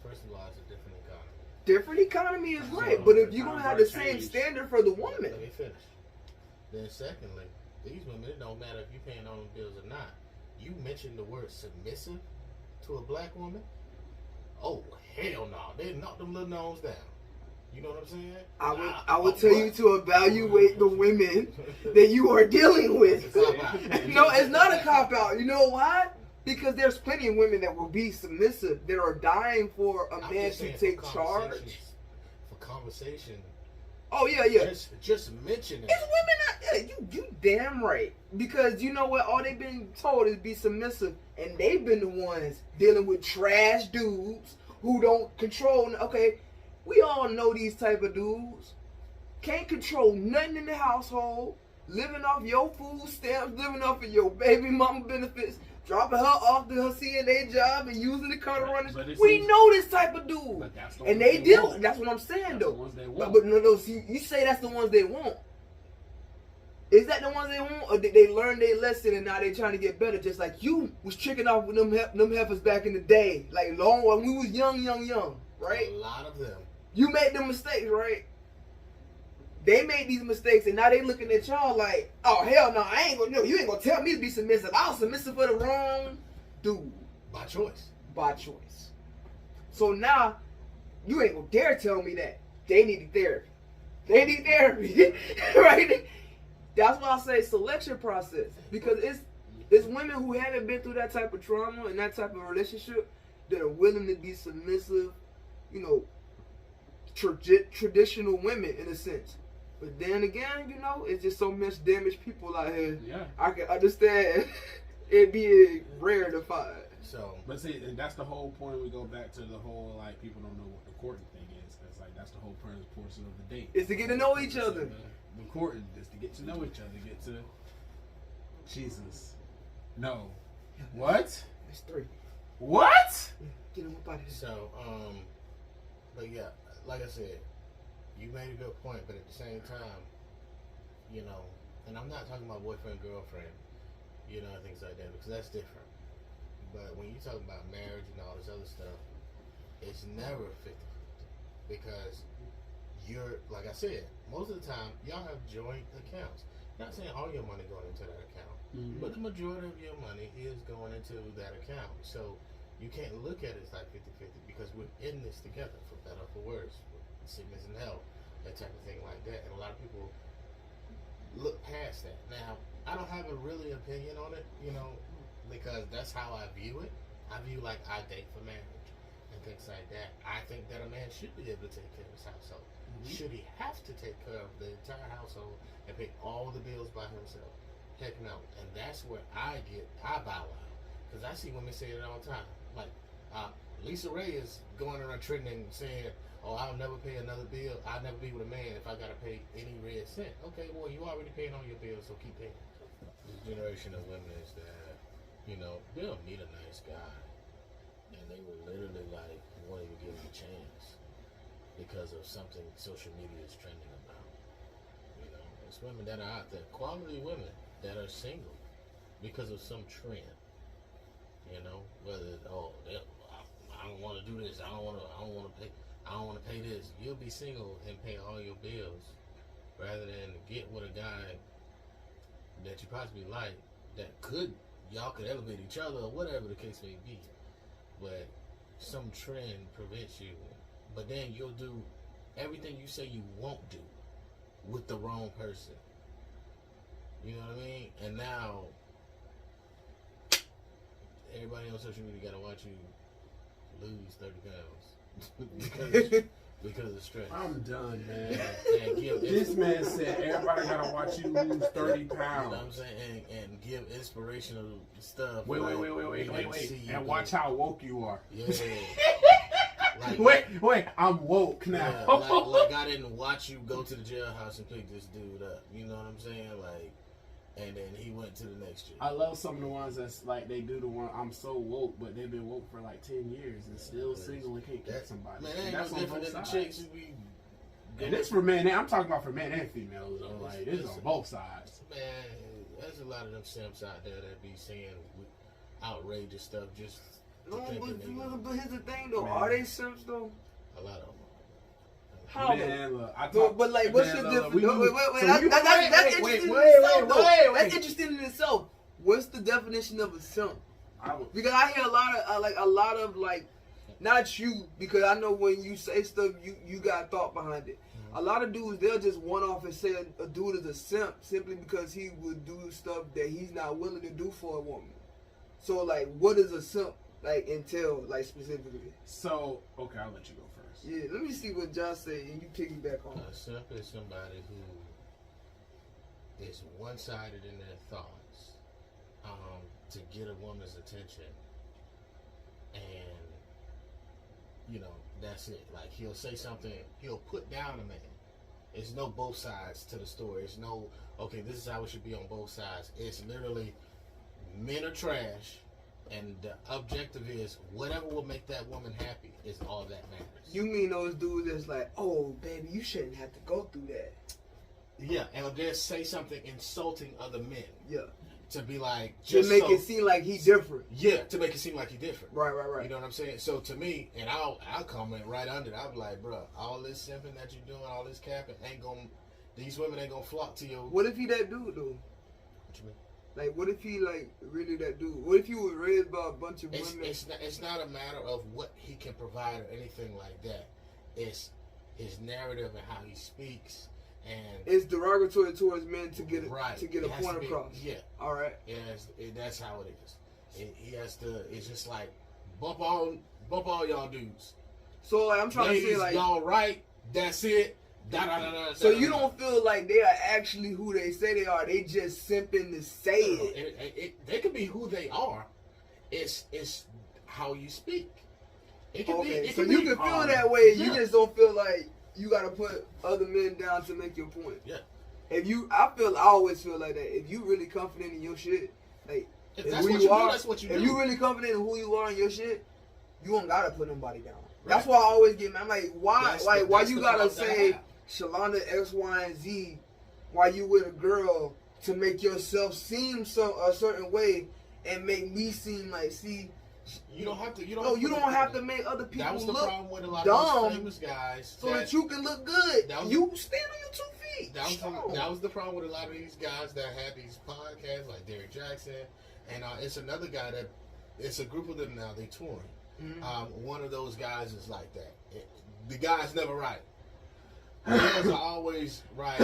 Speaker 2: First of all, it's a different economy.
Speaker 1: Different economy is right, but if you're going to have the same standard for the woman.
Speaker 2: Let me finish. Then secondly, these women, it don't matter if you're paying all them bills or not. You mentioned the word submissive to a black woman? Oh, hell no. They knock them little nose down. You know what I'm saying?
Speaker 1: I would tell you to evaluate the women that you are dealing with. No, it's not a cop-out. You know why? Because there's plenty of women that will be submissive, that are dying for a man to take charge.
Speaker 2: For conversation.
Speaker 1: Oh, yeah.
Speaker 2: Just mention it.
Speaker 1: It's women out there. You damn right. Because you know what? All they've been told is be submissive. And they've been the ones dealing with trash dudes who don't control. Okay, we all know these type of dudes. Can't control nothing in the household. Living off your food stamps. Living off of your baby mama benefits. Dropping her off to her CNA job and using the car to run. We know this type of dude. And they deal. That's what I'm saying, though. But no, see, you say that's the ones they want. Is that the ones they want, or did they learn their lesson and now they trying to get better? Just like you was tricking off with them heifers back in the day, like long when we was young, right?
Speaker 2: A lot of them.
Speaker 1: You made them mistakes, right? They made these mistakes, and now they looking at y'all like, oh hell no, I ain't gonna know. You ain't gonna tell me to be submissive. I was submissive for the wrong dude.
Speaker 2: By choice.
Speaker 1: By choice. So now you ain't gonna dare tell me that. They need therapy. They need therapy, right? That's why I say selection process, because it's women who haven't been through that type of trauma and that type of relationship that are willing to be submissive, you know, traditional women in a sense. But then again, you know, it's just so much damaged people out here.
Speaker 4: Yeah,
Speaker 1: I can understand it being rare to find.
Speaker 2: So,
Speaker 4: but see, and that's the whole point. We go back to the whole like people don't know what the courting thing is. That's like that's the whole portion of the date.
Speaker 1: Is to get to know each other.
Speaker 4: The courting is to get to know each other. Get to Jesus. No. What?
Speaker 1: It's 3.
Speaker 4: What?
Speaker 1: Get him up out of here.
Speaker 2: So, but yeah, like I said, you made a good point, but at the same time, you know, and I'm not talking about boyfriend, girlfriend, you know, things like that, because that's different. But when you talk about marriage and all this other stuff, it's never 50-50. Because you're, like I said, most of the time, y'all have joint accounts. Not saying all your money going into that account, but the majority of your money is going into that account. So you can't look at it as like 50-50 because we're in this together, for better or for worse, sickness and health, that type of thing like that. And a lot of people look past that. Now, I don't have a really opinion on it, you know, because that's how I view it. I view like I date for marriage and things like that. I think that a man should be able to take care of his household. Should he have to take care of the entire household and pay all the bills by himself? Heck no. And that's where I bow out. Because I see women say it all the time. Like, Lisa Ray is going around trending saying, oh, I'll never pay another bill. I'll never be with a man if I got to pay any red cent. Okay, well, you already paying all your bills, so keep paying. This generation of women is that, you know, they'll meet a nice guy. And they will literally, like, won't even give him a chance. Because of something social media is trending about. You know, it's women that are out there, quality women that are single because of some trend. You know, whether I don't want to do this, I don't want to pay this. You'll be single and pay all your bills, rather than get with a guy that you possibly like that y'all could elevate each other or whatever the case may be. But some trend prevents you. But then you'll do everything you say you won't do with the wrong person. You know what I mean? And now everybody on social media gotta watch you lose 30 pounds because of stress.
Speaker 4: I'm done, man.
Speaker 2: And give
Speaker 4: this man said everybody gotta watch you lose 30 pounds.
Speaker 2: You know what I'm saying? And give inspirational stuff.
Speaker 4: Wait. And watch how woke you are.
Speaker 2: Yeah.
Speaker 4: Wait, I'm woke now.
Speaker 2: Yeah, like I didn't watch you go to the jailhouse and pick this dude up. You know what I'm saying? Like, and then he went to the next chick.
Speaker 4: I love some of the ones that's like they do the one I'm so woke, but they've been woke for like 10 years and still single and can't get somebody.
Speaker 2: Man,
Speaker 4: And
Speaker 2: ain't
Speaker 4: that's
Speaker 2: no
Speaker 4: on
Speaker 2: different
Speaker 4: both
Speaker 2: than the
Speaker 4: sides.
Speaker 2: chicks who be.
Speaker 4: And it's for men. I'm talking about for men and females. Though.
Speaker 2: Yeah,
Speaker 4: Like this is on both sides.
Speaker 2: Man, there's a lot of them simps out there that be saying outrageous stuff just.
Speaker 1: No,
Speaker 2: thinking
Speaker 1: but here's the thing though.
Speaker 4: Man.
Speaker 1: Are they simps though?
Speaker 2: A lot of them.
Speaker 1: How?
Speaker 4: Man, look, I
Speaker 1: But,
Speaker 4: talk,
Speaker 1: but like, what's
Speaker 4: man,
Speaker 1: the
Speaker 4: look,
Speaker 1: difference?
Speaker 4: we-
Speaker 1: Wait,
Speaker 4: so
Speaker 1: that's
Speaker 4: you-
Speaker 1: interesting
Speaker 4: wait,
Speaker 1: in
Speaker 4: wait,
Speaker 1: itself, though.
Speaker 4: wait.
Speaker 1: That's interesting in itself. What's the definition of a simp? Because I hear a lot of not you, because I know when you say stuff, you got thought behind it. A lot of dudes, they'll just one off and say a dude is a simp simply because he would do stuff that he's not willing to do for a woman. So like, what does a simp like entail, like specifically?
Speaker 4: So okay, I'll let you go first.
Speaker 1: Yeah, let me see what Josh say and you piggyback on.
Speaker 2: A simp is somebody who is one-sided in their thoughts to get a woman's attention, and that's it. Like he'll say something, he'll put down a man. There's no both sides to the story. It's no okay, this is how it should be on both sides. It's literally men are trash, and the objective is whatever will make that woman happy is all that matters.
Speaker 1: You mean those dudes that's like, oh baby, you shouldn't have to go through that.
Speaker 2: Yeah, and they'll say something insulting other men.
Speaker 1: Yeah.
Speaker 2: To be like,
Speaker 1: To
Speaker 2: just
Speaker 1: make
Speaker 2: so,
Speaker 1: it seem like he different.
Speaker 2: Yeah, to make it seem like he different.
Speaker 1: Right.
Speaker 2: You know what I'm saying? So to me, and I'll comment right under it. I'll be like, bro, all this simping that you're doing, all this capping, these women ain't gonna flock to you.
Speaker 1: What if he that dude though?
Speaker 2: What you mean?
Speaker 1: Like, what if he like really that dude? What if he was raised by a bunch of women?
Speaker 2: It's not a matter of what he can provide or anything like that. It's his narrative and how he speaks. And
Speaker 1: it's derogatory towards men to get
Speaker 2: right.
Speaker 1: to get a
Speaker 2: It has
Speaker 1: point
Speaker 2: to be-
Speaker 1: across.
Speaker 2: Yeah.
Speaker 1: All right.
Speaker 2: That's how it is. He has to. It's just like bump all y'all dudes.
Speaker 1: So like, I'm trying
Speaker 2: Ladies,
Speaker 1: to say like,
Speaker 2: y'all right. That's it. Da da da da.
Speaker 1: so you don't feel like they are actually who they say they are. They just simping to say it.
Speaker 2: They could be who they are. It's how you speak. It can be.
Speaker 1: Okay.
Speaker 2: It
Speaker 1: So
Speaker 2: can
Speaker 1: you
Speaker 2: be,
Speaker 1: can feel that way.
Speaker 2: yeah.
Speaker 1: You just don't feel like you gotta put other men down to make your point.
Speaker 2: Yeah.
Speaker 1: I always feel like that. If you really confident in your shit, like
Speaker 2: If
Speaker 1: if
Speaker 2: that's
Speaker 1: who
Speaker 2: what
Speaker 1: you
Speaker 2: you
Speaker 1: are,
Speaker 2: do, that's what you
Speaker 1: if
Speaker 2: do.
Speaker 1: you really confident in who you are in your shit, you don't gotta put nobody down. That's why I always get mad. I'm like, why? Why
Speaker 2: That's
Speaker 1: you
Speaker 2: the
Speaker 1: gotta
Speaker 2: problem that I
Speaker 1: say
Speaker 2: have.
Speaker 1: Shalonda X, Y, and Z? Why you with a girl to make yourself seem a certain way and make me seem like
Speaker 2: You don't have to. You
Speaker 1: don't have to make other people
Speaker 2: That was the
Speaker 1: look
Speaker 2: problem with a lot
Speaker 1: dumb
Speaker 2: of these famous guys.
Speaker 1: so that you can look good.
Speaker 2: That was-
Speaker 1: You stand on your 2 feet.
Speaker 2: That was the problem with a lot of these guys that had these podcasts, like Derrick Jackson, and it's another guy that it's a group of them now. They touring.
Speaker 1: Mm-hmm.
Speaker 2: One of those guys is like that. The guy's never right. The girls are always right.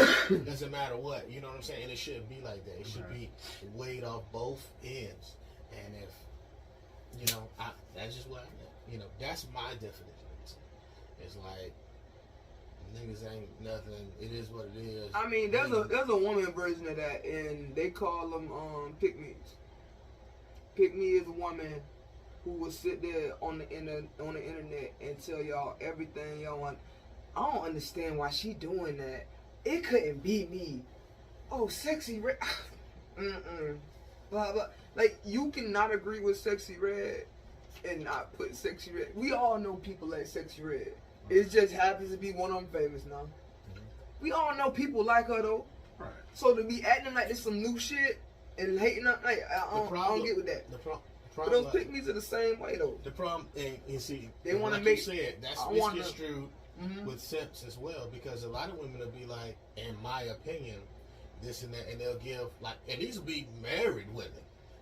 Speaker 2: Doesn't matter what. You know what I'm saying? And it shouldn't be like that. It should be weighed off both ends. And if that's just what I mean. That's my definition. It's like niggas ain't nothing. It is what it is.
Speaker 1: I mean, there's a woman version of that, and they call them pick-me's. Pick-me is a woman who will sit there on the internet and tell y'all everything y'all want. I don't understand why she doing that. It couldn't be me. Oh, Sexy Red. Blah blah. Like, you cannot agree with Sexy Red and not put Sexy Red. We all know people like Sexy Red. It just happens to be one of them famous now. We all know people like her though.
Speaker 4: Right.
Speaker 1: So to be acting like this some new shit and hating up, like I don't get with that. But those pick-me's are the same way though.
Speaker 2: The problem, and you see,
Speaker 1: They wanna
Speaker 2: like
Speaker 1: make-
Speaker 2: you said, that's
Speaker 1: I wanna-
Speaker 2: misconstrued with simps as well, because a lot of women will be like, in my opinion, this and that, and they'll give like, and these will be married women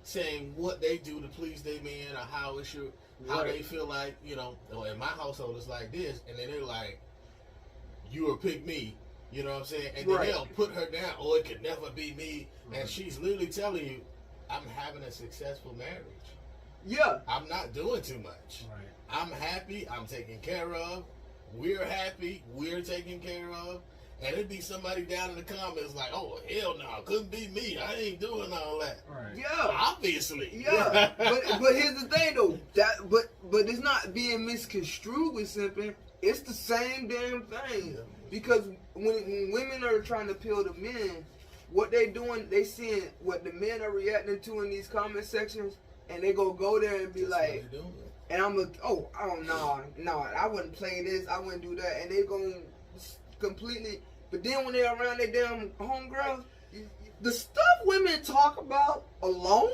Speaker 2: saying what they do to please their man or how it should, how they feel like, or in my household it's like this, and then they're like, you are pick me, you know what I'm saying, and then they'll put her down, oh, it could never be me, and she's literally telling you, I'm having a successful marriage.
Speaker 1: Yeah.
Speaker 2: I'm not doing too much.
Speaker 4: Right.
Speaker 2: I'm happy. I'm taken care of. We're happy. We're taken care of. And it'd be somebody down in the comments like, oh, hell no, couldn't be me. I ain't doing all that.
Speaker 4: Right.
Speaker 1: Yeah.
Speaker 2: Obviously.
Speaker 1: Yeah, but here's the thing though. But it's not being misconstrued with simping. It's the same damn thing. Because when women are trying to appeal to men, what they doing, they seeing what the men are reacting to in these comment sections, and they go there and be
Speaker 2: That's
Speaker 1: like,
Speaker 2: what they doing.
Speaker 1: and I'm like, oh no, I wouldn't play this, I wouldn't do that, and they gonna completely. But then when they're around their damn homegirls, the stuff women talk about alone,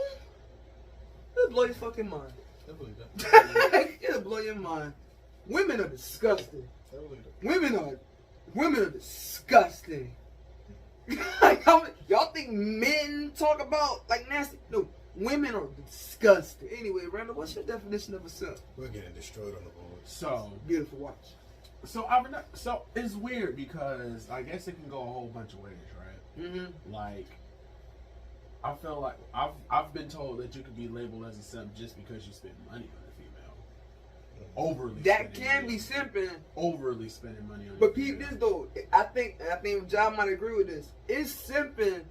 Speaker 1: it'll blow your fucking mind. It'll blow your mind. Women are disgusting. Women are disgusting. Like, y'all think men talk about like nasty? No, women are disgusting. Anyway, Randall, what's your definition of a simp?
Speaker 2: We're getting destroyed on the board.
Speaker 4: So
Speaker 1: Beautiful watch.
Speaker 4: So it's weird because I guess it can go a whole bunch of ways, right?
Speaker 1: Mm-hmm.
Speaker 4: Like, I feel like I've been told that you could be labeled as a simp just because you spend money on a female. Overly.
Speaker 1: That
Speaker 4: spending
Speaker 1: can
Speaker 4: money.
Speaker 1: be simping.
Speaker 4: Overly spending money on.
Speaker 1: But
Speaker 4: a
Speaker 1: peep
Speaker 4: female.
Speaker 1: this though. I think John might agree with this. It's simping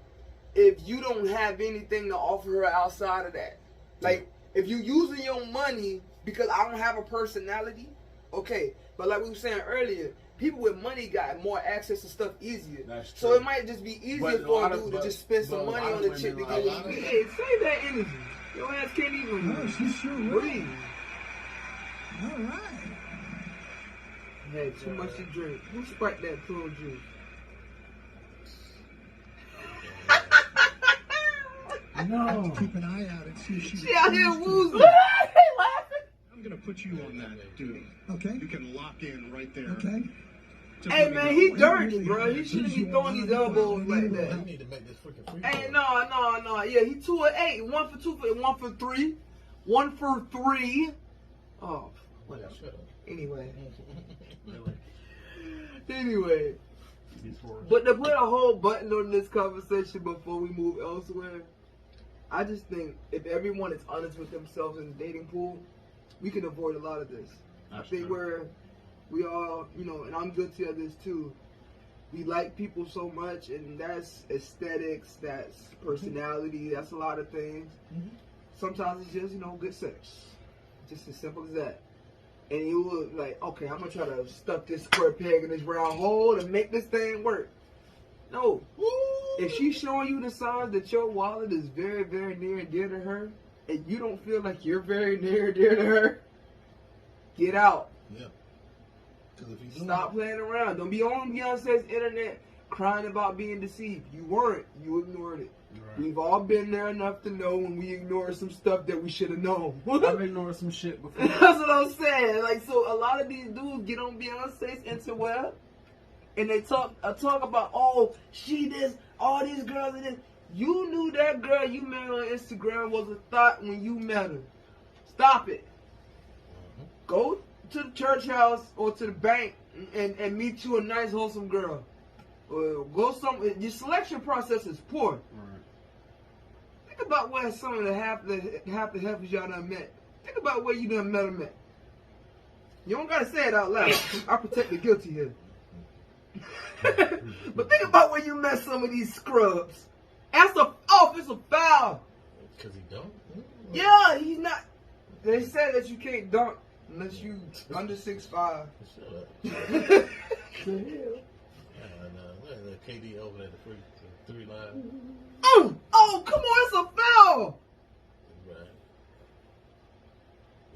Speaker 1: if you don't have anything to offer her outside of that. Like, if you using your money because I don't have a personality, okay. But like we were saying earlier, people with money got more access to stuff easier.
Speaker 4: That's
Speaker 1: So
Speaker 4: true.
Speaker 1: it might just be easier
Speaker 4: But a
Speaker 1: for
Speaker 4: lot
Speaker 1: a
Speaker 4: of-
Speaker 1: dude
Speaker 4: but-
Speaker 1: to just spend
Speaker 4: but
Speaker 1: some
Speaker 4: a
Speaker 1: money
Speaker 4: lot
Speaker 1: on
Speaker 4: of
Speaker 1: the chick to
Speaker 4: women
Speaker 1: get
Speaker 2: like-
Speaker 1: what you Hey, save that energy. Your ass can't even
Speaker 3: Oh, she sure will.
Speaker 1: breathe.
Speaker 3: All right.
Speaker 1: Had too much to drink. Who spiked that pearl juice?
Speaker 4: No.
Speaker 3: Keep an eye out and see if she.
Speaker 1: She out here woozing.
Speaker 6: I'm gonna put you on that duty.
Speaker 3: Okay.
Speaker 6: You can lock in right there.
Speaker 3: Okay.
Speaker 6: Just
Speaker 1: Hey
Speaker 6: let me
Speaker 1: man,
Speaker 6: know
Speaker 1: he
Speaker 6: when-
Speaker 1: dirty, bro. He shouldn't be throwing these elbows like
Speaker 2: You
Speaker 1: that.
Speaker 2: need to make this freaking free.
Speaker 1: Hey,
Speaker 2: throw.
Speaker 1: no. Yeah, he 2 of 8. 1 for 2 for 1 for 3. 1 for 3. Oh, whatever.
Speaker 2: Shut up.
Speaker 1: Anyway.
Speaker 2: Really?
Speaker 1: Anyway. But to put a whole button on this conversation before we move elsewhere, I just think if everyone is honest with themselves in the dating pool, we can avoid a lot of this.
Speaker 4: That's
Speaker 1: I think
Speaker 4: true.
Speaker 1: we all, and I'm guilty of this too. We like people so much, and that's aesthetics, that's personality, that's a lot of things. Sometimes it's just, good sex. Just as simple as that. And you look like, okay, I'm gonna try to stuff this square peg in this round hole and make this thing work. No. If she's showing you the signs that your wallet is very, very near and dear to her, and you don't feel like you're very near and dear to her, get out.
Speaker 2: Yeah. Because if you do
Speaker 1: Stop playing around. Don't be on Beyonce's internet crying about being deceived. You weren't. You ignored it.
Speaker 4: Right.
Speaker 1: We've all been there enough to know when we ignore some stuff that we should have known.
Speaker 4: I've ignored some shit before.
Speaker 1: That's what I'm saying. Like, so a lot of these dudes get on Beyonce's interweb and they talk about, oh, she this, all these girls and this. You knew that girl you met on Instagram was a thought when you met her. Stop it. Go to the church house or to the bank and meet you a nice, wholesome girl. Or go your selection process is poor.
Speaker 4: Right.
Speaker 1: Think about where some of the half the heifers y'all done met. Think about where you done met them at. You don't gotta say it out loud. I protect the guilty here. But think about where you met some of these scrubs. That's it's a foul.
Speaker 2: Because he don't?
Speaker 1: Yeah, he's not. They said that you can't dunk unless you under 6'5".
Speaker 2: Shut up.
Speaker 1: The hell?
Speaker 2: KD over at the three line.
Speaker 1: Oh, come on, it's a foul.
Speaker 2: Right.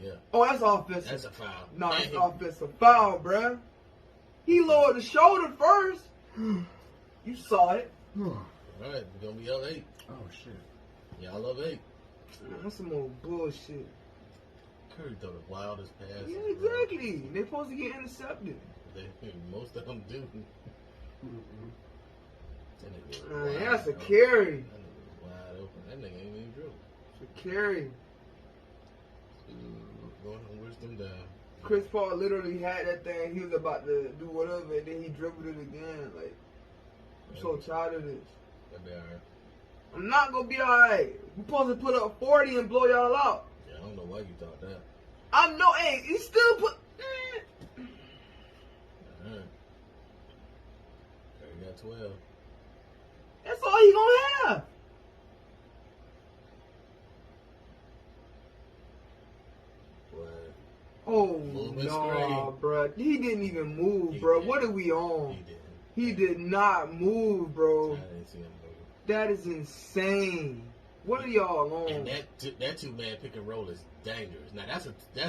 Speaker 2: Yeah.
Speaker 1: Oh, that's offensive.
Speaker 2: That's a foul.
Speaker 1: No, it's
Speaker 2: Dang.
Speaker 1: offensive foul, bruh. He lowered the shoulder first. You saw it.
Speaker 2: All right, we're going to be up 8.
Speaker 4: Oh shit.
Speaker 2: Y'all love 8.
Speaker 1: That's some old bullshit.
Speaker 2: Curry throw the wildest pass.
Speaker 1: Yeah, exactly. They're supposed to get intercepted.
Speaker 2: Most of them do. That nigga was wide
Speaker 1: That's a
Speaker 2: open.
Speaker 1: carry.
Speaker 2: That nigga was wide open. That nigga ain't even dribble.
Speaker 1: It's a carry.
Speaker 2: Go ahead and wish them down.
Speaker 1: Chris Paul literally had that thing. He was about to do whatever, and then he dribbled it again. Like, I'm so tired of this.
Speaker 2: That'll be alright.
Speaker 1: I'm not gonna be alright. We're supposed to put up 40 and blow y'all out.
Speaker 2: Yeah, I don't know why you thought that.
Speaker 1: Hey, he still put.
Speaker 2: Alright. Curry got 12.
Speaker 1: That's all he gonna have.
Speaker 2: What?
Speaker 1: Oh
Speaker 2: Movement
Speaker 1: no,
Speaker 2: screen.
Speaker 1: bro. He didn't even move,
Speaker 2: He
Speaker 1: bro.
Speaker 2: did.
Speaker 1: What are we on?
Speaker 2: He didn't.
Speaker 1: He did not move, bro.
Speaker 2: I didn't see him move.
Speaker 1: That is insane. What are y'all
Speaker 2: And
Speaker 1: on?
Speaker 2: that 2-man pick and roll is dangerous. Now that's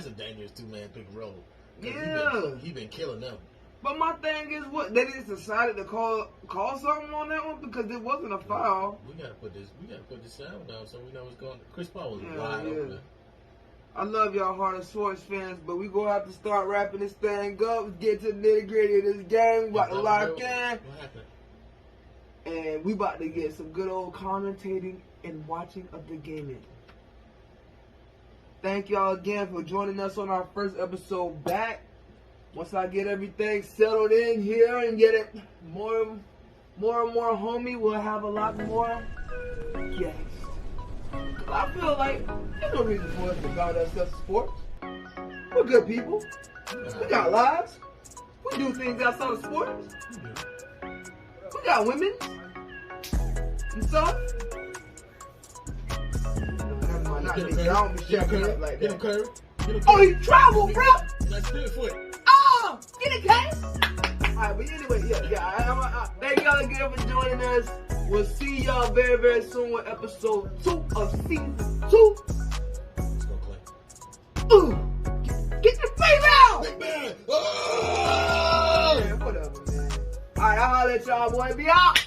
Speaker 2: a dangerous 2-man pick and roll. 'Cause
Speaker 1: Yeah.
Speaker 2: he been killing them.
Speaker 1: But my thing is, what they just decided to call something on that one because it wasn't a foul.
Speaker 2: We gotta put this sound down so we know what's going on. Chris Paul was
Speaker 1: Yeah,
Speaker 2: wide
Speaker 1: yeah.
Speaker 2: open.
Speaker 1: I love y'all Heart of Sports fans, but we gonna have to start wrapping this thing up. Get to the nitty gritty of this game. We about to lock in,
Speaker 2: What happened?
Speaker 1: and we about to get some good old commentating and watching of the gaming. Thank y'all again for joining us on our first episode back. Once I get everything settled in here and get it more and more homie, we'll have a lot more guests. Cause I feel like there's no reason for us to bound ourselves to sports. We're good people. We got lives. We do things outside of sports. We got women and stuff. Never mind, not me. I don't be shacking up like
Speaker 2: Get him,
Speaker 1: that.
Speaker 2: Curry. Get him,
Speaker 1: Oh,
Speaker 2: Curry.
Speaker 1: he traveled, bro.
Speaker 2: That's good foot.
Speaker 1: Oh, get it, Kay. Alright, but anyway, yeah. Thank y'all again for joining us. We'll see y'all very, very soon with episode 2 of season 2.
Speaker 2: Let's go, Clay.
Speaker 1: Ooh, get the face out.
Speaker 2: Big man. Oh!
Speaker 1: Man, whatever, man. Alright, I'll holler at y'all, boy. Be out.